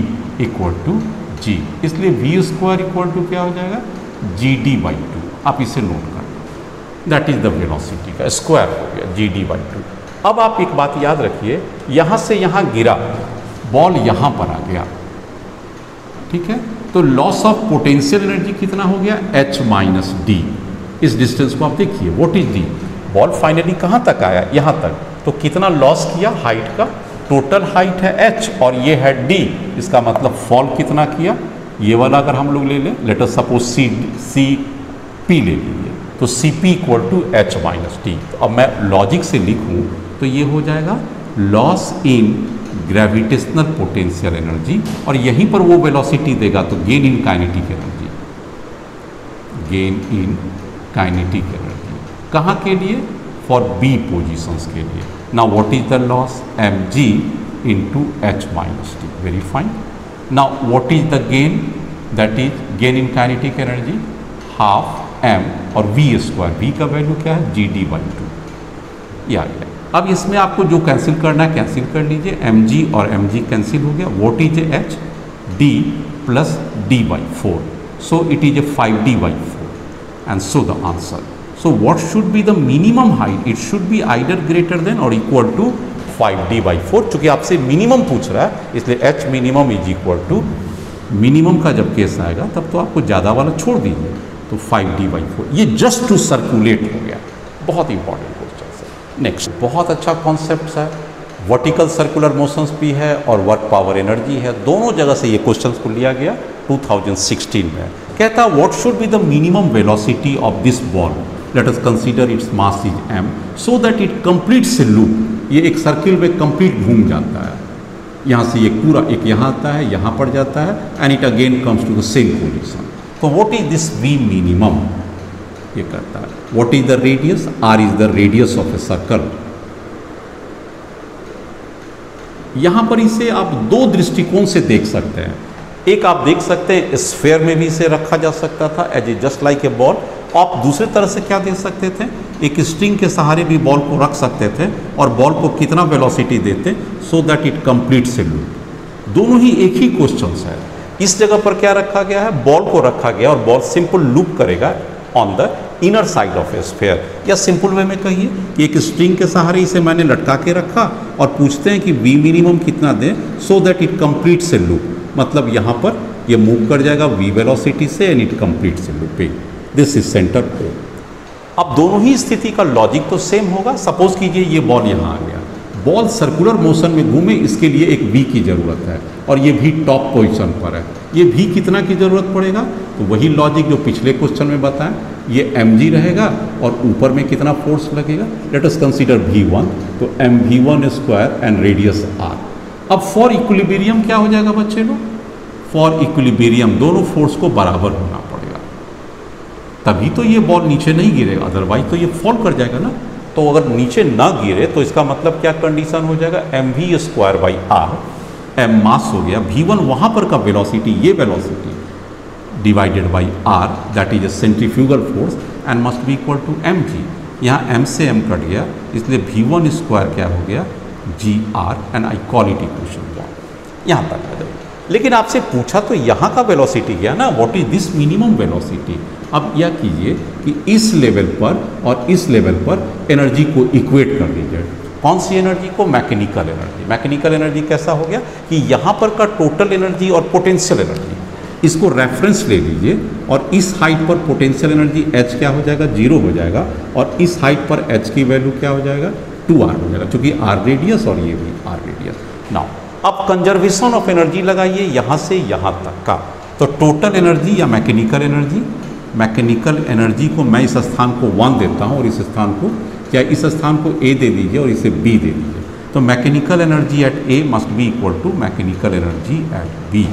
equal to g, इसलिए v² इक्वल टू क्या हो जाएगा gd/2। आप इसे नोट कर लो, दैट इज द वेलोसिटी का स्क्वायर हो गया gd/2। अब आप एक बात याद रखिए, यहाँ से यहाँ गिरा बॉल यहाँ पर आ गया, ठीक है, तो लॉस ऑफ पोटेंशियल एनर्जी कितना हो गया h-d। इस डिस्टेंस को आप देखिए, what is d, ball finally कहाँ तक आया, यहाँ तक, तो कितना लॉस किया हाइट का, टोटल हाइट है h और ये है d, इसका मतलब फॉल कितना किया, ये वाला अगर हम लोग ले लें, लेट अस सपोज cp ले लीजिए, तो cp इक्वल टू h-d। तो अब मैं लॉजिक से लिखूं तो ये हो जाएगा loss in gravitational potential energy, और यहीं पर वो वेलोसिटी देगा तो gain in kinetic energy, gain in kinetic energy कहाँ के लिए, फॉर बी पोजिशंस के लिए। Now what is the loss, mg into h-d, very fine. Now what is the gain, that is gain in kinetic energy half m और v², v का value क्या है gd/2। या अब इसमें आपको जो कैंसिल करना है कैंसिल कर लीजिए, mg और mg कैंसिल हो गया, what is h, d plus d/4, so it is 5d/4 and so the answer. So what should be the minimum height, it should be either greater than और equal to 5d/4। चूंकि आपसे minimum पूछ रहा है इसलिए h minimum is equal to, minimum का जब case आएगा तब तो आपको ज़्यादा वाला छोड़ दीजिए, तो 5d/4। ये जस्ट टू सर्कुलेट हो गया, बहुत इंपॉर्टेंट क्वेश्चन है। नेक्स्ट बहुत अच्छा कॉन्सेप्ट है, वर्टिकल सर्कुलर मोशंस भी है और वर्क पावर एनर्जी है, दोनों जगह से ये क्वेश्चंस को लिया गया 2016 में। कहता what should be the minimum velocity of this ball, late us consider its mass is m, so that it completes A loop, ये एक सर्किल में कंप्लीट घूम जाता है, यहाँ से ये पूरा एक यहाँ आता है, यहाँ पड़ जाता है, and it again comes to the same position. तो what is this v minimum, ये करता है। What is the radius, r is the radius of a circle. यहाँ पर इसे आप दो दृष्टिकोण से देख सकते हैं, एक आप देख सकते हैं स्फेयर में भी इसे रखा जा सकता था as a just like a ball, आप दूसरे तरह से क्या देख सकते थे, एक स्ट्रिंग के सहारे भी बॉल को रख सकते थे और बॉल को कितना वेलोसिटी देते so that it completes A loop. दोनों ही एक ही क्वेश्चन है। इस जगह पर क्या रखा गया है, बॉल को रखा गया और बॉल सिंपल लूप करेगा on the inner side of A sphere, या सिंपल वे में कहिए कि एक स्ट्रिंग के सहारे इसे मैंने लटका के रखा और पूछते हैं कि v मिनिमम कितना दें so that it completes A loop, मतलब यहाँ पर ये मूव कर जाएगा v वेलोसिटी से and it completes A looping, this is centre O। अब दोनों ही स्थिति का लॉजिक तो सेम होगा। सपोज कीजिए ये बॉल यहाँ आ गया, बॉल सर्कुलर मोशन में घूमे, इसके लिए एक v की ज़रूरत है और ये भी टॉप पोजीशन पर है, ये भी कितना की ज़रूरत पड़ेगा, तो वही लॉजिक जो पिछले क्वेश्चन में बताएं, ये mg रहेगा और ऊपर में कितना फोर्स लगेगा, लेट अस कंसीडर v1, तो mv1² एंड रेडियस r। अब फॉर इक्विलिब्रियम क्या हो जाएगा बच्चे लोग, फॉर इक्विलिब्रियम दोनों फोर्स को बराबर होना पड़ेगा, तभी तो ये बॉल नीचे नहीं गिरेगा, अदरवाइज तो ये फॉल कर जाएगा ना। तो अगर नीचे ना गिरे तो इसका मतलब क्या कंडीशन हो जाएगा, mv²/r, m मास हो गया, v1 वहाँ पर का वेलोसिटी, ये velocity divided by r, that is a centrifugal force and must be equal to mg। यहाँ m से m कट गया, इसलिए v1² क्या हो गया gr, and I call it equation 1। यहाँ तक आ जाए, लेकिन आपसे पूछा तो यहाँ का वेलोसिटी गया ना, what is this minimum velocity. अब यह कीजिए कि इस लेवल पर और इस लेवल पर एनर्जी को इक्वेट कर दीजिए। कौन सी एनर्जी को, मैकेनिकल एनर्जी। मैकेनिकल एनर्जी कैसा हो गया कि यहाँ पर का टोटल एनर्जी और पोटेंशियल एनर्जी, इसको रेफरेंस ले लीजिए और इस हाइट पर पोटेंशियल एनर्जी h क्या हो जाएगा, 0 हो जाएगा, और इस हाइट पर h की वैल्यू क्या हो जाएगा, 2r हो जाएगा, क्योंकि r रेडियस और ये भी r रेडियस। नाउ अब कंजर्वेशन ऑफ एनर्जी लगाइए यहाँ से यहाँ तक का, तो टोटल एनर्जी या मैकेनिकल एनर्जी को मैं इस स्थान को 1 देता हूँ और इस स्थान को, क्या इस स्थान को a दे दीजिए और इसे b दे दीजिए, तो mechanical energy at a must be equal to mechanical energy at b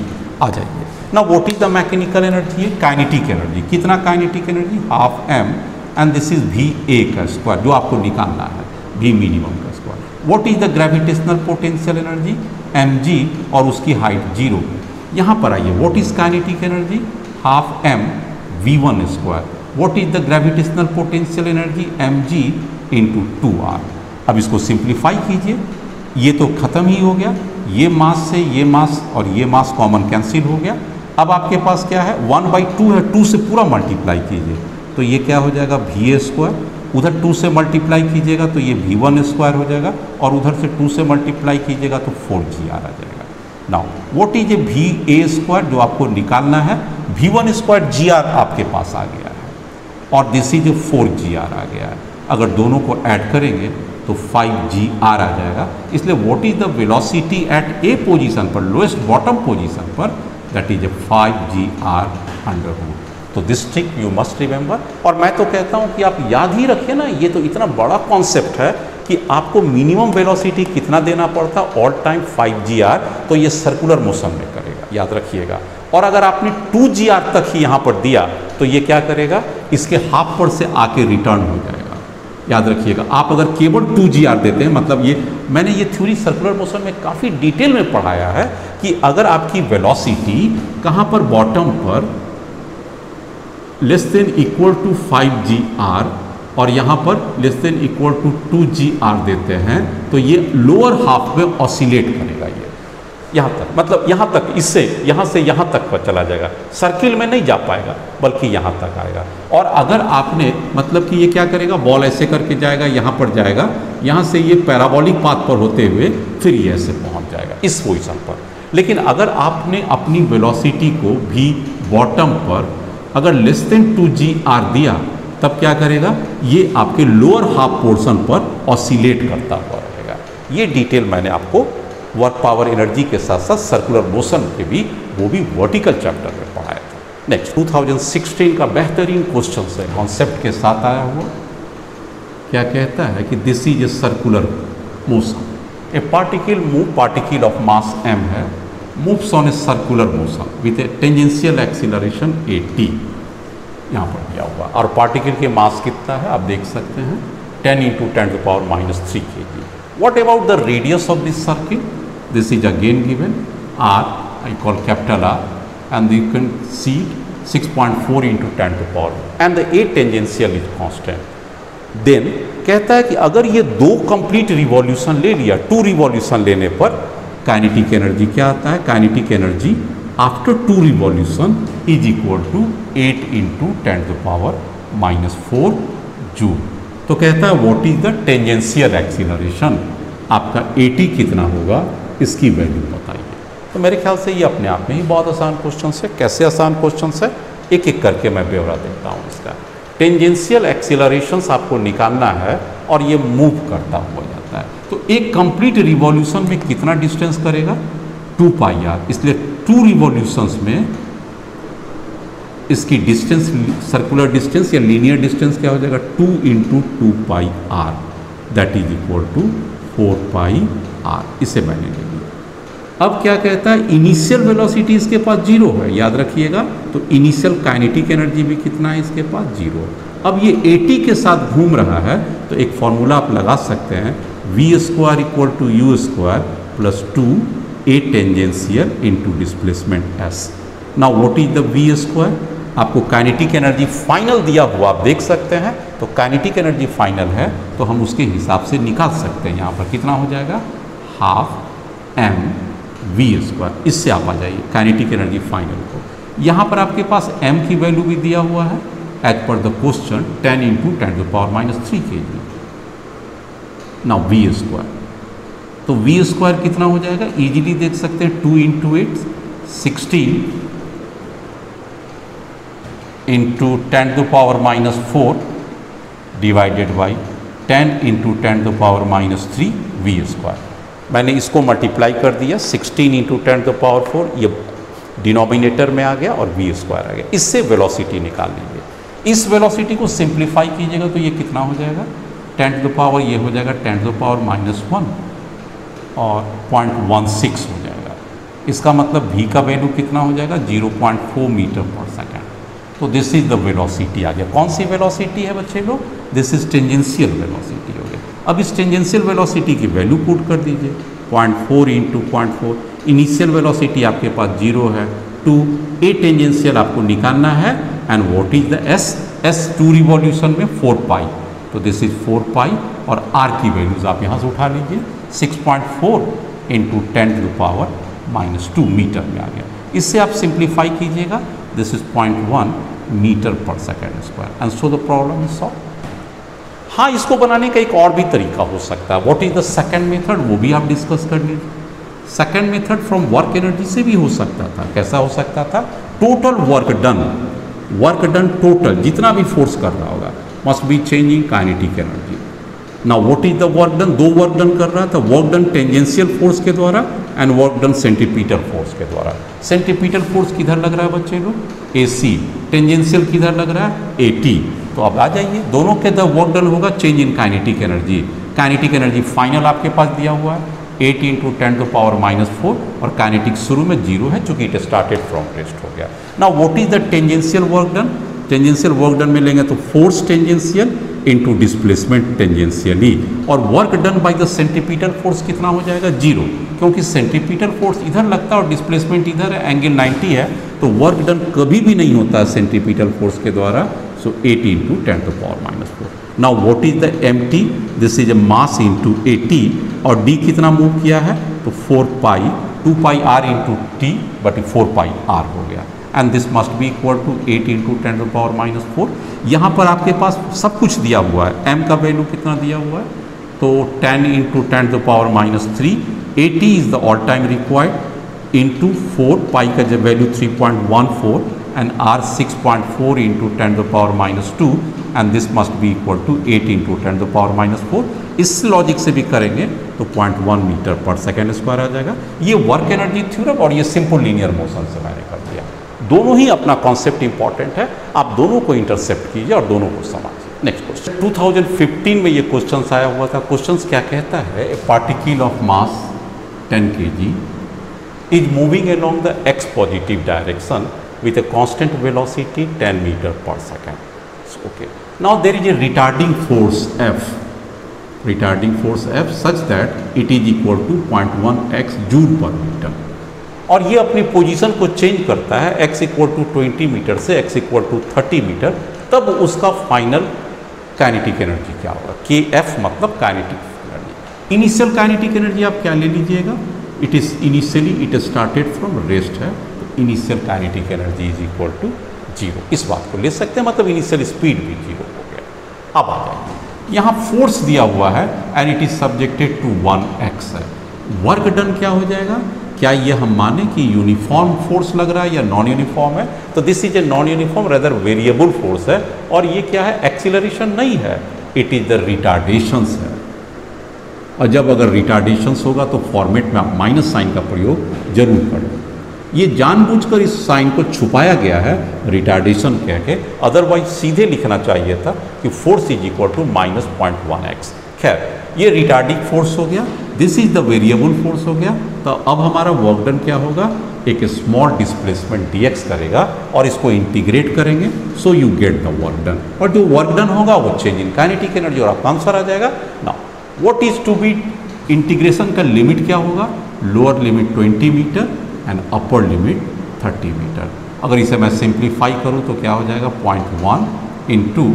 आ जाइए। ना what is the mechanical energy? Kinetic energy. कितना kinetic energy? Half m and this is v a का स्क्वायर, जो आपको निकालना है v मिनिमम का square. What is the gravitational potential energy? mg और उसकी हाइट 0। यहाँ पर आइए, what is kinetic energy? Half m v1 square. What is the gravitational potential energy? mg into 2r। अब इसको सिंप्लीफाई कीजिए, ये तो खत्म ही हो गया, ये मास से ये मास और ये मास कॉमन कैंसिल हो गया। अब आपके पास क्या है? 1/2 है, 2 से पूरा मल्टीप्लाई कीजिए तो ये क्या हो जाएगा? va square. उधर 2 से मल्टीप्लाई कीजिएगा तो ये v1 स्क्वायर हो जाएगा, और उधर से 2 से मल्टीप्लाई कीजिएगा तो 4gr आ जाएगा। Now what is a va square, जो आपको निकालना है? v1 स्क्वायर gr आपके पास आ गया है, और दिस इज 4gr आ गया है। अगर दोनों को ऐड करेंगे तो 5gr आ जाएगा। इसलिए what is the velocity at a position पर, लोएस्ट बॉटम पोजीशन पर, that is 5gr under root. तो this trick you must remember. और मैं तो कहता हूँ कि आप याद ही रखिए ना, ये तो इतना बड़ा कॉन्सेप्ट है कि आपको मिनिमम वेलोसिटी कितना देना पड़ता है? ऑल टाइम 5gr, तो ये सर्कुलर मोशन में करेगा, याद रखिएगा। और अगर आपने 2gr तक ही यहाँ पर दिया तो ये क्या करेगा? इसके हाफ पर से आके रिटर्न हो जाएगा, याद रखिएगा। आप अगर केवल 2gr देते हैं, मतलब ये मैंने ये थ्योरी सर्कुलर मोशन में काफ़ी डिटेल में पढ़ाया है कि अगर आपकी वेलोसिटी कहाँ पर, बॉटम पर less than equal to 5gr और यहाँ पर less than equal to 2gr देते हैं, तो ये लोअर हाफ में ऑसिलेट करेगा। ये यहाँ तक, मतलब यहाँ तक, इससे यहाँ से यहाँ तक पर चला जाएगा, सर्किल में नहीं जा पाएगा बल्कि यहाँ तक आएगा। और अगर आपने, मतलब कि ये क्या करेगा? बॉल ऐसे करके जाएगा, यहाँ पर जाएगा, यहाँ से ये पैराबोलिक पाथ पर होते हुए फिर ये ऐसे पहुँच जाएगा इस पोजीशन पर। लेकिन अगर आपने अपनी वेलोसिटी को भी बॉटम पर अगर लेस देन 2gr दिया, तब क्या करेगा? ये आपके लोअर हाफ पोर्शन पर ऑसिलेट करता हुआ रहेगा। ये डिटेल मैंने आपको वर्क पावर एनर्जी के साथ साथ सर्कुलर मोशन के भी, वो भी वर्टिकल चैप्टर में पढ़ाया था। नेक्स्ट 2016 का बेहतरीन क्वेश्चन है, कॉन्सेप्ट के साथ आया हुआ। क्या कहता है कि this is a circular motion, A particle of mass m है, moves on a circular motion with A tangential acceleration at, यहाँ पर दिया हुआ। और पार्टिकल के मास कितना है आप देख सकते हैं, 10 × 10⁻³ kg। What about the radius of this circle? This is again given r, I call capital R, and you can see 6.4 × 10⁻, and the A tangential is constant. Then कहता है कि अगर ये 2 कंप्लीट रिवॉल्यूशन ले लिया, 2 रिवॉल्यूशन लेने पर kinetic energy क्या आता है? Kinetic energy after 2 revolution is equal to 8 × 10⁻⁴ joule. तो कहता है what is the tangential acceleration, आपका at कितना होगा, इसकी वैल्यू बताइए। तो मेरे ख्याल से ये अपने आप में ही बहुत आसान क्वेश्चन है। कैसे आसान क्वेश्चन है, एक एक करके मैं ब्यौरा देता हूँ इसका। टेंजेंशियल एक्सीलरेशंस आपको निकालना है और ये मूव करता हुआ जाता है, तो एक कंप्लीट रिवॉल्यूशन में कितना डिस्टेंस करेगा? 2πr। इसलिए 2 रिवॉल्यूशंस में इसकी डिस्टेंस, सर्कुलर डिस्टेंस या लीनियर डिस्टेंस क्या हो जाएगा? 2 × 2πr, that is equal to 4πr। इसे मैंने ले लिया। अब क्या कहता है? इनिशियल वेलोसिटी इसके पास 0 है, याद रखिएगा। तो इनिशियल काइनेटिक एनर्जी भी कितना है इसके पास? 0। अब ये at के साथ घूम रहा है, तो एक फॉर्मूला आप लगा सकते हैं, v² = u² + 2a tangential × displacement s। Now what is the v²? आपको काइनेटिक एनर्जी फाइनल दिया हुआ आप देख सकते हैं, तो काइनेटिक एनर्जी फाइनल है तो हम उसके हिसाब से निकाल सकते हैं। यहाँ पर कितना हो जाएगा? Half mv²। इससे आप आ जाइए काइनेटिक एनर्जी फाइनल को। यहाँ पर आपके पास m की वैल्यू भी दिया हुआ है, as per the question 10 × 10⁻³ kg। Now v², तो v² कितना हो जाएगा? इजीली देख सकते हैं, 2 × 8 16 × 10⁻⁴ डिवाइडेड बाई 10 इंटू 10⁻³ v²। मैंने इसको मल्टीप्लाई कर दिया 16 इंटू 10⁴, ये डिनोमिनेटर में आ गया और v² आ गया। इससे वेलोसिटी निकाल लीजिए। इस वेलोसिटी को सिंप्लीफाई कीजिएगा तो ये कितना हो जाएगा, 10⁻, ये हो जाएगा 10⁻⁻1 और 0.16 हो जाएगा। इसका मतलब v का वैल्यू कितना हो जाएगा, 0.4 मीटर पर सेकेंड। तो दिस इज द वेलोसिटी आ गया। कौन सी वेलोसिटी है बच्चे लोग, दिस इज टेंजेंशियल वेलोसिटी हो गया। अब इस टेंजेंशियल वेलोसिटी की वैल्यू पुट कर दीजिए, 0.4 इंटू 0.4, इनिशियल वेलोसिटी आपके पास 0 है, 2, ए टेंजेंशियल आपको निकालना है, and what is the S, S 2 revolution में 4 पाई, तो दिस इज 4 पाई, और आर की वैल्यूज आप यहाँ से उठा लीजिए, 6.4 इंटू 10⁻² मीटर में आ गया। इससे आप सिंप्लीफाई कीजिएगा, दिस इज 0.1 मीटर पर second square, and so the problem is solve. हाँ, इसको बनाने का एक और भी तरीका हो सकता है। What is the second method, वो भी आप डिस्कस कर लीजिए। Second method from work energy से भी हो सकता था। कैसा हो सकता था, टोटल वर्क डन टोटल जितना भी फोर्स कर रहा होगा must be changing kinetic energy. Now what is the work done, दो वर्क डन कर रहा था, वर्क डन टेंजेंशियल फोर्स के द्वारा and work done centripetal force के द्वारा। सेंटीपीटल फोर्स किधर लग रहा है बच्चे लोग, AC, टेंजेंशियल किधर लग रहा है, AT। तो अब आ जाइए, दोनों के द वर्क डन होगा change in kinetic energy. Kinetic energy final आपके पास दिया हुआ है 8 इंटू 10⁻⁻4, और काइनेटिक शुरू में 0 है चूंकि इट स्टार्टेड फ्रॉम रेस्ट हो गया। Now what is the tangential work done, tangential work done में लेंगे तो force tangential into displacement tangentially, और work done by the centripetal force कितना हो जाएगा, 0, क्योंकि सेंटीपीटल फोर्स इधर लगता है और डिस्प्लेसमेंट इधर है, एंगल 90 है, तो वर्क डन कभी भी नहीं होता है सेंटीपीटल फोर्स के द्वारा। So 8 into 10⁻⁻4। Now what is the mt, this is a mass into AT, और d कितना मूव किया है, तो 4 pi, 2 pi r into T, but 4 pi r हो गया, and this must be equal to 8 into 10⁻⁻4। यहाँ पर आपके पास सब कुछ दिया हुआ है, m का वैल्यू कितना दिया हुआ है, तो 10 into 10⁻³ AT is the all time required into 4 pi का जब value 3.14 and r 6.4 into 10⁻², and this must be equal to 8 into 10⁻⁴। इस लॉजिक से भी करेंगे तो 0.1 मीटर पर सेकेंड स्क्वायर आ जाएगा। ये वर्क एनर्जी थ्योरम और ये सिंपल लीनियर मोशन से मैंने कर दिया। दोनों ही अपना कॉन्सेप्ट इंपॉर्टेंट है, आप दोनों को इंटरसेप्ट कीजिए और दोनों को समझिए। नेक्स्ट क्वेश्चन, 2015 में ये क्वेश्चन आया हुआ था। क्वेश्चन क्या कहता है, ए particle of mass 10 kg is moving along the x positive direction with a constant velocity 10 meter per second. So, okay. Now there is a retarding force F such that it is equal to 0.1 x joule per meter. और ये अपनी position को change करता है, x equal to 20 metre से x equal to 30 metre, तब उसका final kinetic energy क्या होगा, kF मतलब kinetic energy. Initial kinetic energy आप क्या ले लीजिएगा, it is initially it started from rest है, initial kinetic energy is equal to 0, इस बात को ले सकते हैं, मतलब इनिशियल स्पीड भी 0 हो गया। अब आ जाइए, यहाँ फोर्स दिया हुआ है and it is subjected to 1x है। वर्क डन क्या हो जाएगा, क्या ये हम माने कि यूनिफॉर्म फोर्स लग रहा है या नॉन यूनिफॉर्म है, तो this is a non uniform rather variable force है, और ये क्या है, एक्सीलरेशन नहीं है, इट इज द रिटार्डेशंस है। और जब अगर रिटार्डेशंस होगा तो फॉर्मेट में आप माइनस साइन का प्रयोग जरूर करें। ये जानबूझकर इस साइन को छुपाया गया है रिटार्डेशन कह के, अदरवाइज सीधे लिखना चाहिए था कि force is equal to -0.1x। खैर, ये रिटार्डिंग फोर्स हो गया, this is the variable force हो गया। तो अब हमारा वर्क डन क्या होगा, एक स्मॉल डिस्प्लेसमेंट dx करेगा और इसको इंटीग्रेट करेंगे, so you get the work done, और जो वर्क डन होगा वो चेंज इन काइनेटिक एनर्जी, और आपका आंसर आ जाएगा। Now what is to be, integration का लिमिट क्या होगा, lower limit 20 metre and upper limit 30 metre. अगर इसे मैं सिंप्लीफाई करूँ तो क्या हो जाएगा, 0.1 into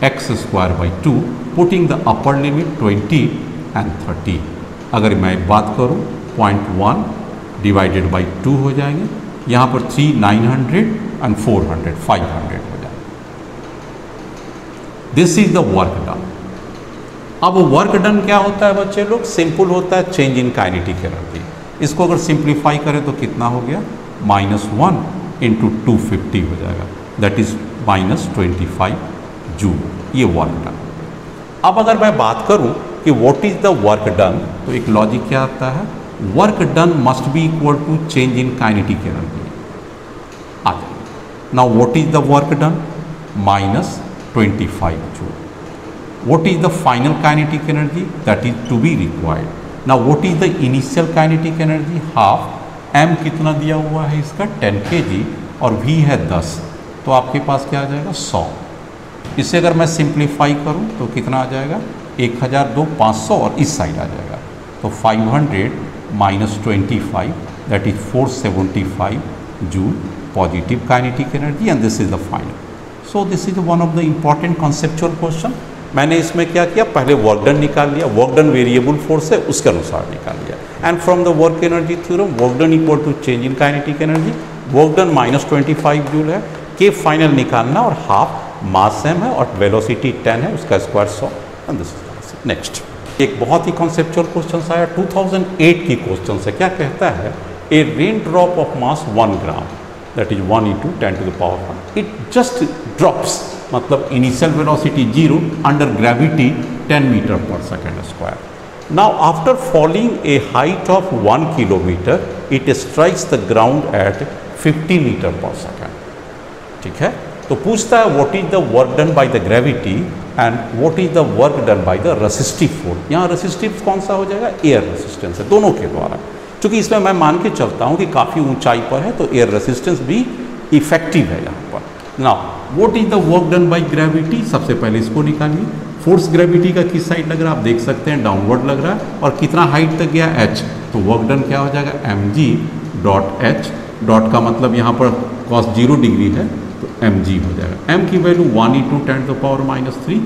x²/2, putting the upper limit 20 and 30। अगर मैं बात करूँ 0.1 डिवाइडेड बाई 2 हो जाएंगे, यहाँ पर 3 900 एंड 400 500 हो जाएगा। This is the work done. अब वर्क डन क्या होता है बच्चे लोग, सिंपल होता है चेंज इन काइनेटिक एनर्जी। इसको अगर सिंप्लीफाई करें तो कितना हो गया, -1 इंटू 250 हो जाएगा, दैट इज -25 जूल। ये वर्क डन। अब अगर मैं बात करूं कि what is the work done, तो एक लॉजिक क्या आता है, work done must be equal to change in kinetic energy. आ जाइए, now what is the work done, minus 25 joule. What is the final kinetic energy that is to be required? Now what is the initial kinetic energy? Half. M कितना दिया हुआ है इसका 10 kg और V है 10, तो आपके पास क्या आ जाएगा 100। इसे अगर मैं सिंप्लीफाई करूं तो कितना आ जाएगा 1002 500 और इस साइड आ जाएगा तो 500 minus 25 that is 475 joule positive kinetic energy and this is the final. So this is one of the important conceptual question. मैंने इसमें क्या किया, पहले वर्क डन निकाल लिया, वर्क डन वेरिएबल फोर्स है उसके अनुसार निकाल लिया, and from the work energy theorem work done equal to change in kinetic energy, work done minus 25 joule है, के फाइनल निकालना और हाफ मास m है और वेलोसिटी 10 है, उसका square 100 and this is next. एक बहुत ही कॉन्सेप्चुअल क्वेश्चन आया 2008 की क्वेश्चन से, क्या कहता है, a raindrop of mass 1 gram that is 1 × 10⁻⁴ it just drops, मतलब initial velocity 0 under gravity 10 metre पर second square. Now after falling a height of 1 kilometre it strikes the ground at 50 metre पर second. ठीक है, तो पूछता है what is the work done by the gravity and what is the work done by the resistive force. यहाँ resistive कौन सा हो जाएगा, एयर रेसिस्टेंस है दोनों के द्वारा, क्योंकि इसमें मैं मान के चलता हूँ कि काफ़ी ऊंचाई पर है तो एयर रेसिस्टेंस भी इफेक्टिव है यहाँ पर। Now what is the work done by gravity, सबसे पहले इसको निकालिए। फोर्स ग्रेविटी का किस साइड लग रहा है आप देख सकते हैं, डाउनवर्ड लग रहा है, और कितना हाइट तक गया h, तो वर्क डन क्या हो जाएगा mg डॉट h, डॉट का मतलब यहाँ पर cos 0 डिग्री है तो mg हो जाएगा। m की वैल्यू 1 × 10⁻³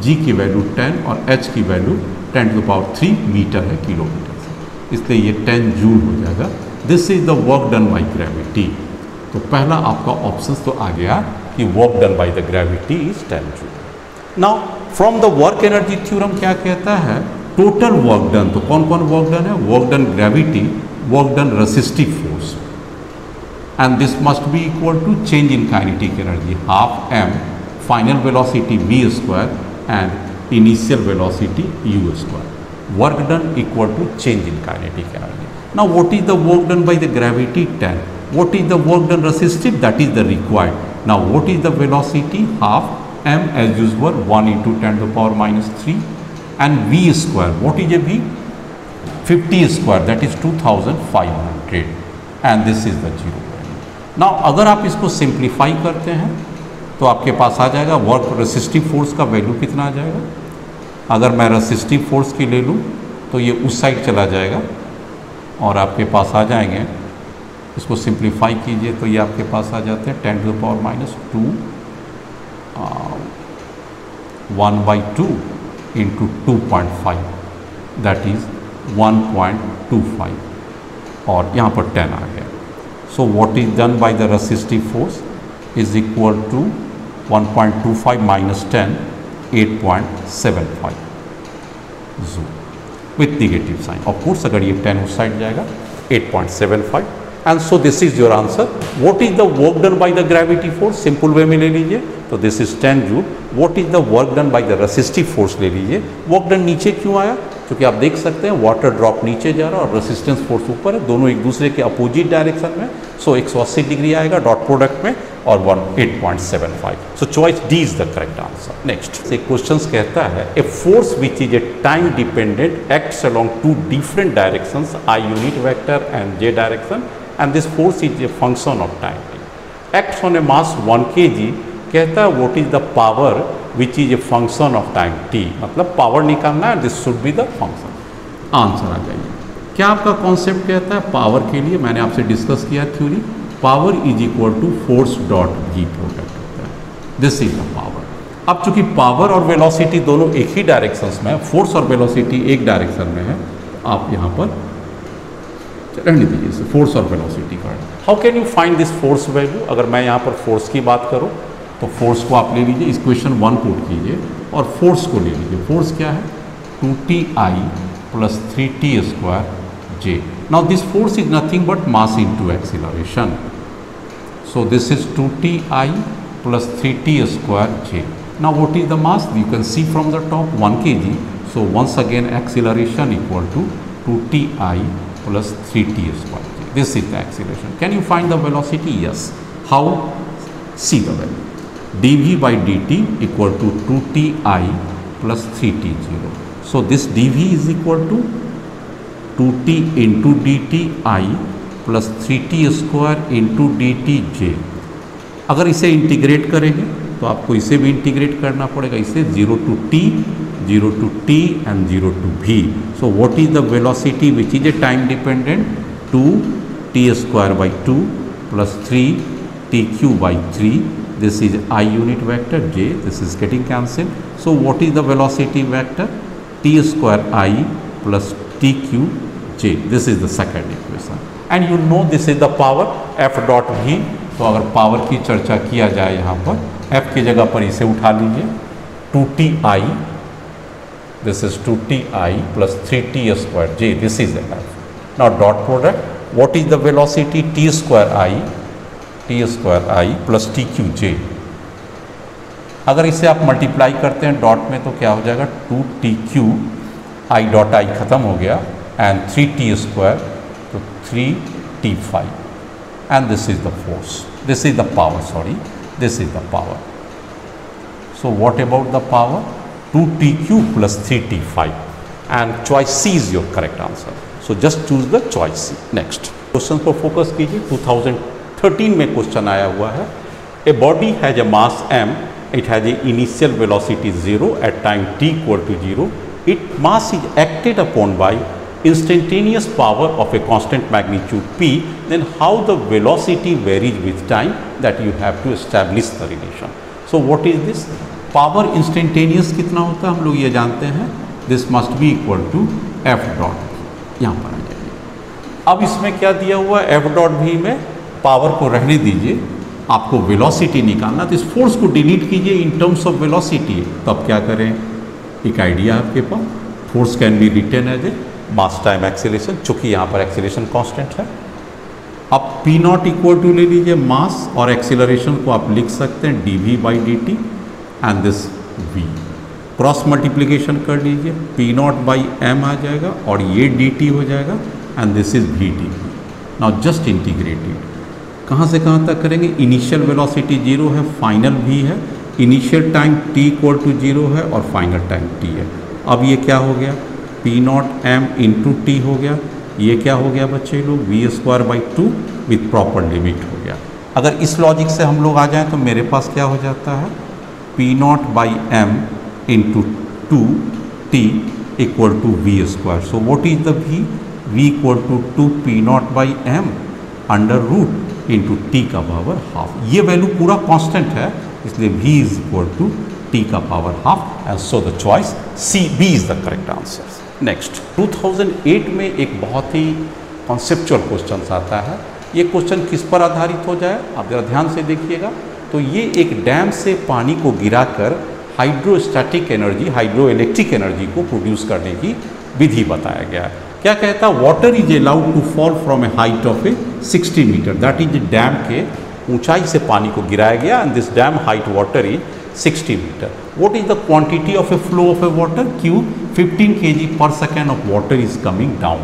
g की वैल्यू 10 और h की वैल्यू 10⁻³ मीटर है किलोमीटर से, इसलिए ये 10 जूल हो जाएगा। This is the work done by gravity. तो पहला आपका ऑप्शन तो आ गया कि work done by the gravity is 10 joule. Now from the work energy theorem क्या कहता है, टोटल वर्क डन, तो कौन कौन वर्क डन है, work done gravity, work done resistive force, and this must be equal to change in kinetic energy half m, final velocity v² and initial velocity u²। Work done equal to change in kinetic energy. Now what is the work done by the gravity 10, what is the work done resistive, that is the required. Now what is the velocity, half m as usual 1 × 10⁻³ and v square, what is a v, 50 square that is 2500 and this is the 0 value. Now अगर आप इसको simplify करते हैं तो आपके पास आ जाएगा work resistive force का वैल्यू कितना आ जाएगा। अगर मैं रेसिस्टिव फोर्स की ले लूँ तो ये उस साइड चला जाएगा और आपके पास आ जाएंगे, इसको सिंप्लीफाई कीजिए तो ये आपके पास आ जाते हैं 10⁻², 1/2 × 2.5 दैट इज 1.25 और यहाँ पर 10 आ गया। So what is done by the resistive force is equal to 1.25 - 10 8.75 joule with negative sign. Of course अगर ये 10 उस साइड जाएगा 8.75 and so this is your answer. What is the work done by the gravity force, simple way में ले लीजिए तो this is 10 joule. What is the work done by the resistive force ले लीजिए। वर्क डन नीचे क्यों आया, क्योंकि आप देख सकते हैं वाटर ड्रॉप नीचे जा रहा है और रेसिस्टेंस फोर्स ऊपर है, दोनों एक दूसरे के अपोजिट डायरेक्शन में, सो 180 डिग्री आएगा डॉट प्रोडक्ट में और 8.75। So choice D is the correct answer. Next एक क्वेश्चन कहता है a force which is a time dependent acts along two different directions I unit vector and j direction and this force is a function of time t. Acts on a mass 1 kg, कहता है what is the power which is a function of time t, मतलब power निकालना है, this should be the function। Answer आ जाइए। क्या आपका concept कहता है पावर के लिए, मैंने आपसे डिस्कस किया theory, power is equal to force dot G product होता है, दिस इज द पावर। अब चूंकि पावर और वेलोसिटी दोनों एक ही डायरेक्शंस में है, फोर्स और वेलोसिटी एक डायरेक्शन में है, आप यहाँ पर रहने दीजिए फोर्स और वेलोसिटी का। How can you find this force value, अगर मैं यहाँ पर फोर्स की बात करूँ तो फोर्स को आप ले लीजिए, इक्वेशन 1 पुट कीजिए और फोर्स को ले लीजिए। फोर्स क्या है 2ti + 3t² j। Now this force is nothing but mass into acceleration, so this is 2ti + 3t² j। Now what is the mass? You can see from the top 1 kg. So once again acceleration equal to 2ti plus 3t square. This is the acceleration. Can you find the velocity? Yes. How? See the value. dv by dt equal to 2ti plus 3t0. So this dv is equal to 2t into dt I plus 3t square into dt(j). अगर इसे integrate करेंगे तो आपको इसे भी integrate करना पड़ेगा, इसे 0 to t and 0 to v. So what is the velocity which is a time dependent? 2t square by 2 plus 3tq by 3. This is I unit vector j. This is getting cancelled. So what is the velocity vector? t square I plus tq j. This is the second equation. And you know this is the power f dot v. तो अगर power की चर्चा किया जाए यहाँ पर f की जगह पर इसे उठा लीजिए 2ti, this is 2ti plus 3t square j. This is f. Now dot product. What is the velocity? t square I plus tq j. अगर इसे आप मल्टीप्लाई करते हैं डॉट में तो क्या हो जाएगा 2tq i डॉट i खत्म हो गया एंड 3t स्क्वायर तो 3t5 and this is the force, this is the power, sorry, this is the power. So what about the power? 2tq plus 3t5 and choice C is your correct answer. So just choose the choice C. Next question पर focus कीजिए. 2013 में question आया हुआ है. A body has a mass m, it has a initial velocity 0 at time t equal to 0. Its mass is acted upon by instantaneous power of a constant magnitude p. Then how the velocity varies with time, that you have to establish the relation. So what is this? Power instantaneous कितना होता है हम लोग ये जानते हैं. This must be equal to f dot. यहाँ पर आ जाइए. अब इसमें क्या दिया हुआ है? f dot v में पावर को रहने दीजिए, आपको वेलोसिटी निकालना. तो इस फोर्स को डिलीट कीजिए इन टर्म्स ऑफ वेलोसिटी. तो अब क्या करें? एक आइडिया आपके पास. Force can be written as a mass time acceleration, चूंकि यहाँ पर एक्सेलरेशन कांस्टेंट है. अब पी नॉट इक्वल टू ले लीजिए मास और एक्सेलरेशन को आप लिख सकते हैं dv by dt and this v. Cross multiplication कर लीजिए, पी नॉट बाई m आ जाएगा और ये dt हो जाएगा and this is v dt. Now just integrated. कहाँ से कहाँ तक करेंगे? इनिशियल वेलोसिटी 0 है, फाइनल v है, initial time t equal to 0 है और फाइनल टाइम t है. अब ये क्या हो गया? P nought M into T हो गया. ये क्या हो गया बच्चे लोग? V square by 2 with proper limit हो गया. अगर इस लॉजिक से हम लोग आ जाएं तो मेरे पास क्या हो जाता है? P nought by M into 2t equal to V square. So what is the V? V equal to 2 P nought by M under root into T का पावर हाफ. ये वैल्यू पूरा कांस्टेंट है, इसलिए v is equal to t का power half and so the choice C B is the correct answer. Next 2008 में एक बहुत ही conceptual question आता है. ये क्वेश्चन किस पर आधारित हो जाए आप जरा ध्यान से देखिएगा. तो ये एक डैम से पानी को गिराकर hydrostatic energy, hydro electric energy को प्रोड्यूस करने की विधि बताया गया है. क्या कहता है? Water is allowed to fall from a height of a 60 metre. That is dam के ऊंचाई से पानी को गिराया गया and this dam height water is 60 metre. What is the quantity of a flow of a water? Q 15 kg per second of water is coming down.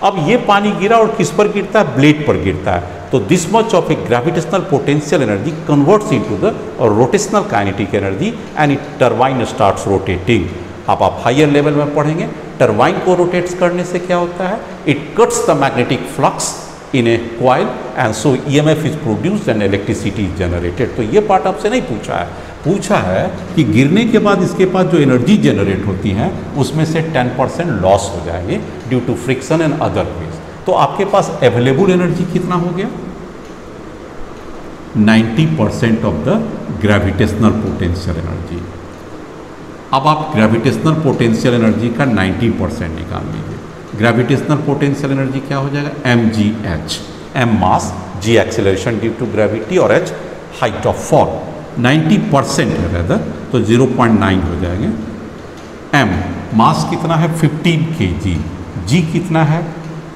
अब ये पानी गिरा और किस पर गिरता है? ब्लेड पर गिरता है. तो this much of A gravitational potential energy converts into the rotational kinetic energy and it turbine starts rotating. अब आप हायर लेवल में पढ़ेंगे टरबाइन को रोटेट्स करने से क्या होता है? It cuts the magnetic flux in a coil and so EMF is produced and electricity is generated. तो ये पार्ट आपसे नहीं पूछा है. पूछा है कि गिरने के बाद इसके पास जो एनर्जी जनरेट होती है उसमें से 10% लॉस हो जाएंगे due to friction and other ways. तो आपके पास अवेलेबल एनर्जी कितना हो गया? 90% of the gravitational potential energy. अब आप ग्रेविटेशनल पोटेंशियल एनर्जी का 90% निकाल लीजिए. ग्रेविटेशनल पोटेंशियल एनर्जी क्या हो जाएगा? mgh. m mass, g acceleration due to gravity और h हाइट ऑफ फॉल. 90% है रेदर, तो 0.9 हो जाएंगे. m मास कितना है? 15 kg. g कितना है?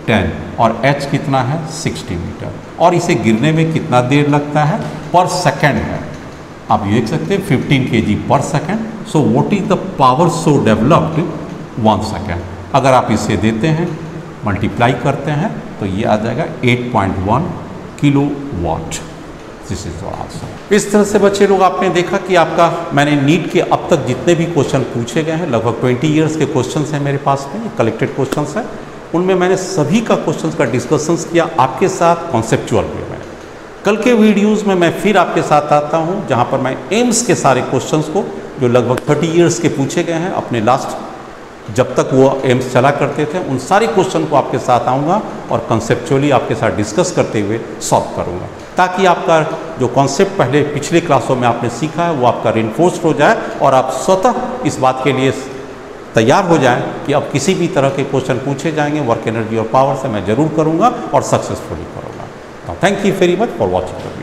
10 और h कितना है? 60 मीटर. और इसे गिरने में कितना देर लगता है? पर सेकेंड है. आप ये देख सकते हैं 15 kg पर second. So what is the power so developed 1 second. अगर आप इसे देते हैं, मल्टीप्लाई करते हैं, तो ये आ जाएगा 8.1 kilowatt. This is the answer. इस तरह से बच्चे लोग आपने देखा कि आपका, मैंने नीट के अब तक जितने भी क्वेश्चन पूछे गए हैं, लगभग 20 ईयर्स के क्वेश्चन हैं मेरे पास में, ये कलेक्टेड क्वेश्चन हैं। उनमें मैंने सभी का क्वेश्चंस का डिस्कशंस किया आपके साथ कॉन्सेप्चुअल वे में। कल के वीडियोस में मैं फिर आपके साथ आता हूं, जहां पर मैं एम्स के सारे क्वेश्चंस को, जो लगभग 30 ईयर्स के पूछे गए हैं, अपने लास्ट जब तक वो एम्स चला करते थे, उन सारे क्वेश्चन को आपके साथ आऊँगा और कॉन्सेप्चुअली आपके साथ डिस्कस करते हुए सॉल्व करूँगा, ताकि आपका जो कॉन्सेप्ट पहले पिछले क्लासों में आपने सीखा है वो आपका रिइंफोर्स्ड हो जाए और आप स्वतः इस बात के लिए तैयार हो जाएं कि अब किसी भी तरह के क्वेश्चन पूछे जाएंगे वर्क एनर्जी और पावर से मैं जरूर करूंगा और सक्सेसफुली करूंगा। Thank you very much for watching.